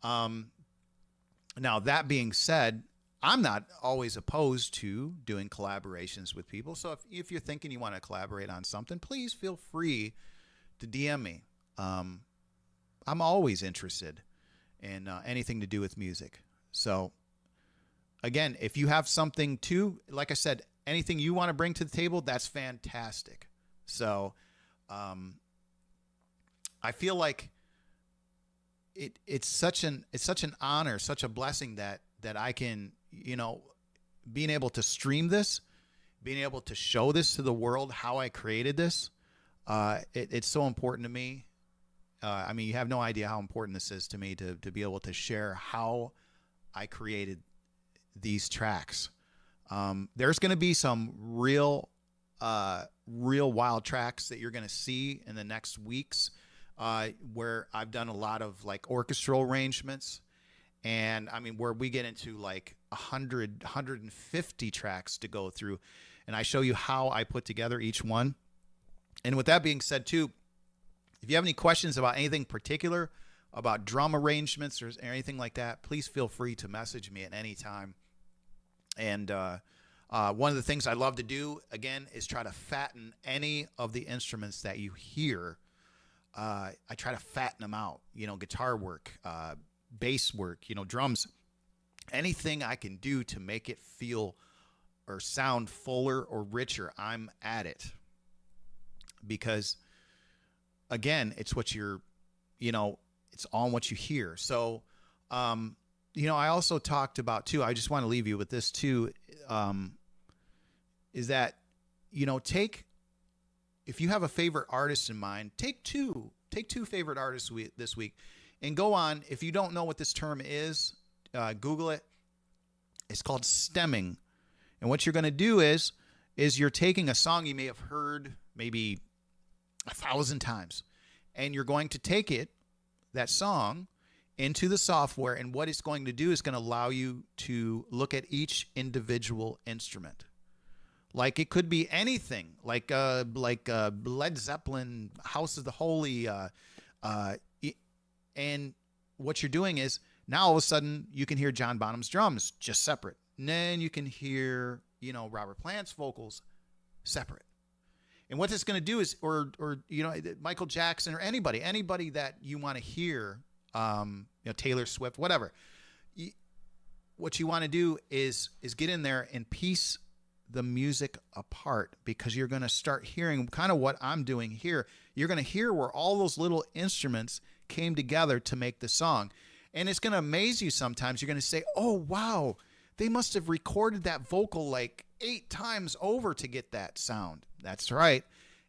Now, that being said, I'm not always opposed to doing collaborations with people. So if you're thinking you want to collaborate on something, please feel free to DM me. I'm always interested in anything to do with music. So again, if you have something too, like I said, anything you want to bring to the table, that's fantastic. So I feel like it's such an honor, such a blessing that I can, being able to stream this, being able to show this to the world, how I created this. It's so important to me. I mean, you have no idea how important this is to me to be able to share how I created these tracks. There's going to be some real wild tracks that you're going to see in the next weeks, where I've done a lot of like orchestral arrangements. And I mean, where we get into like 150 tracks to go through, and I show you how I put together each one. And with that being said too, if you have any questions about anything particular, about drum arrangements or anything like that, please feel free to message me at any time. And one of the things I love to do, again, is try to fatten any of the instruments that you hear. I try to fatten them out, guitar work, bass work, drums, anything I can do to make it feel or sound fuller or richer, I'm at it. Because again, it's what you're, it's on what you hear. So, I also talked about too, I just want to leave you with this too, is that, if you have a favorite artist in mind, take two favorite artists this week and go on. If you don't know what this term is, Google it. It's called stemming. And what you're going to do is you're taking a song you may have heard maybe 1,000 times, and you're going to take that song into the software, and what it's going to do is going to allow you to look at each individual instrument. Like it could be anything, like Led Zeppelin, House of the Holy, and what you're doing is now all of a sudden you can hear John Bonham's drums just separate, and then you can hear Robert Plant's vocals separate. And what it's going to do is, or Michael Jackson or anybody that you want to hear, Taylor Swift, whatever. What you want to do is get in there and piece the music apart, because you're going to start hearing kind of what I'm doing here. You're going to hear where all those little instruments came together to make the song. And it's going to amaze you sometimes. You're going to say, oh, wow, they must have recorded that vocal like 8 times over to get that sound. That's right.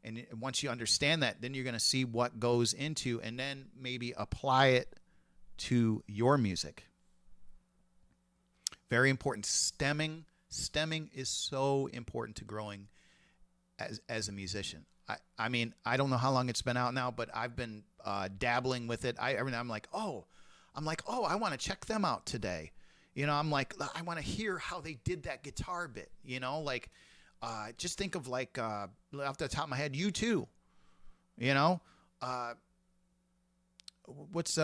And once you understand that, then you're going to see what goes into, and then maybe apply it to your music. Very important. Stemming is so important to growing as a musician. I mean, I don't know how long it's been out now, but I've been dabbling with it. I'm like, oh, I want to check them out today. I'm like, I want to hear how they did that guitar bit. Just think of like off the top of my head, U2. What's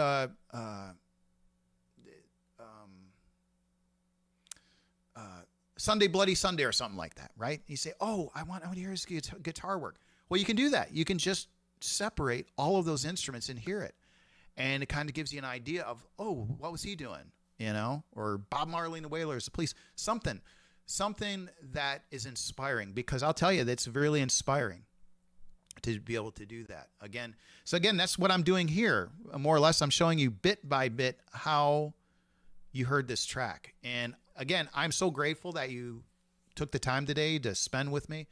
Sunday Bloody Sunday or something like that, right? You say, oh, I want to hear his guitar work. Well, you can do that. You can just separate all of those instruments and hear it. And it kind of gives you an idea of, oh, what was he doing? Or Bob Marley and the Wailers, the Police, something that is inspiring, because I'll tell you, that's really inspiring to be able to do that again. So again, that's what I'm doing here. More or less, I'm showing you bit by bit how you heard this track. And again, I'm so grateful that you took the time today to spend with me,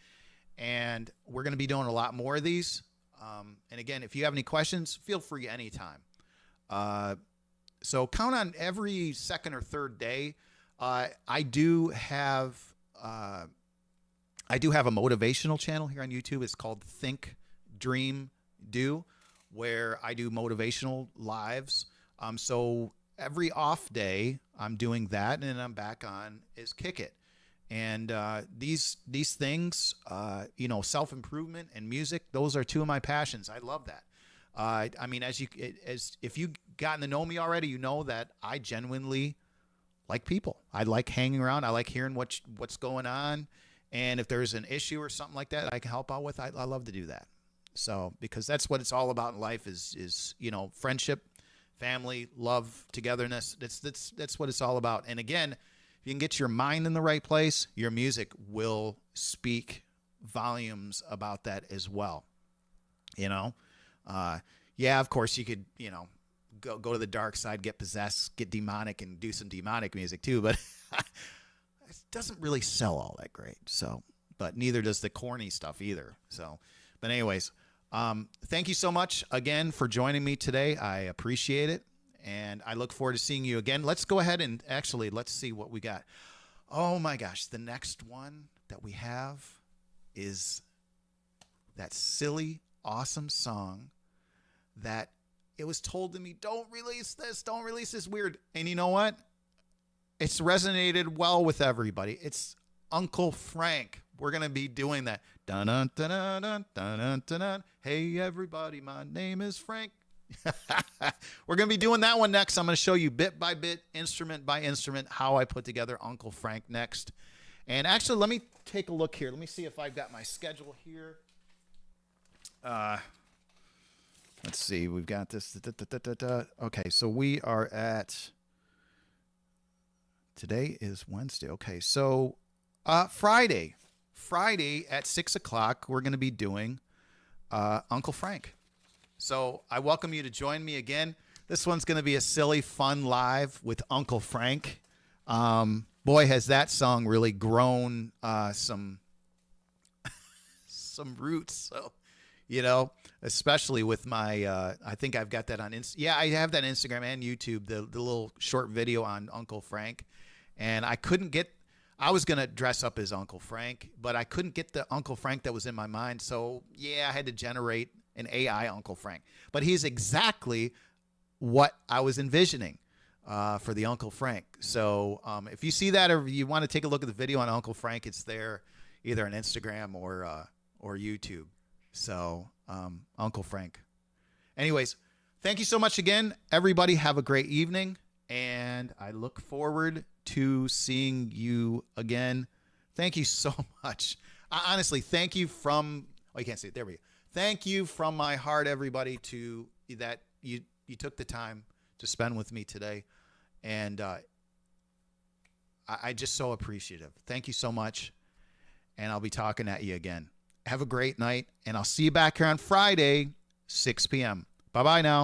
and we're going to be doing a lot more of these. And again, if you have any questions, feel free anytime. So count on every second or third day. I do have a motivational channel here on YouTube. It's called Think, Dream, Do, where I do motivational lives. So every off day, I'm doing that, and then I'm back on is Kick It. And these things, self-improvement and music, those are two of my passions. I love that. I mean, if you've gotten to know me already, you know that I genuinely like people. I like hanging around. I like hearing what's going on. And if there's an issue or something like that I can help out with, I love to do that. So, because that's what it's all about in life is, you know, friendship, family, love, togetherness. That's what it's all about. And again, if you can get your mind in the right place, your music will speak volumes about that as well. You know, yeah, of course you could, you know, go to the dark side, get possessed, get demonic, and do some demonic music too. But it doesn't really sell all that great. So, but neither does the corny stuff either. So, but anyways, thank you so much again for joining me today. I appreciate it. And I look forward to seeing you again. Let's go ahead and actually, let's see what we got. Oh my gosh. The next one that we have is that silly, awesome song that it was told to me, don't release this weird. And you know what? It's resonated well with everybody. It's Uncle Frank. We're going to be doing that. Dun, dun, dun, dun, dun, dun, dun, dun. Hey, everybody, my name is Frank. We're going to be doing that one next. I'm going to show you bit by bit, instrument by instrument, how I put together Uncle Frank next. And actually, let me take a look here. Let me see if I've got my schedule here. Let's see. We've got this. Okay, so we are at... Today is Wednesday. Okay, so Friday at 6 o'clock, we're going to be doing Uncle Frank. So I welcome you to join me again. This one's going to be a silly, fun live with Uncle Frank. Boy, has that song really grown some roots. So, you know, especially with my, I think I've got that on Yeah, I have that on Instagram and YouTube, the little short video on Uncle Frank. And I was going to dress up as Uncle Frank, but I couldn't get the Uncle Frank that was in my mind. So, yeah, I had to generate an AI Uncle Frank. But he's exactly what I was envisioning for the Uncle Frank. So if you see that or you want to take a look at the video on Uncle Frank, it's there either on Instagram or YouTube. So Uncle Frank. Anyways, thank you so much again. Everybody have a great evening. And I look forward to seeing you again. Thank you so much. Honestly, thank you from... Oh, you can't see it. There we go. Thank you from my heart, everybody, to that you took the time to spend with me today. And I just so appreciative. Thank you so much. And I'll be talking at you again. Have a great night. And I'll see you back here on Friday, 6 p.m. Bye-bye now.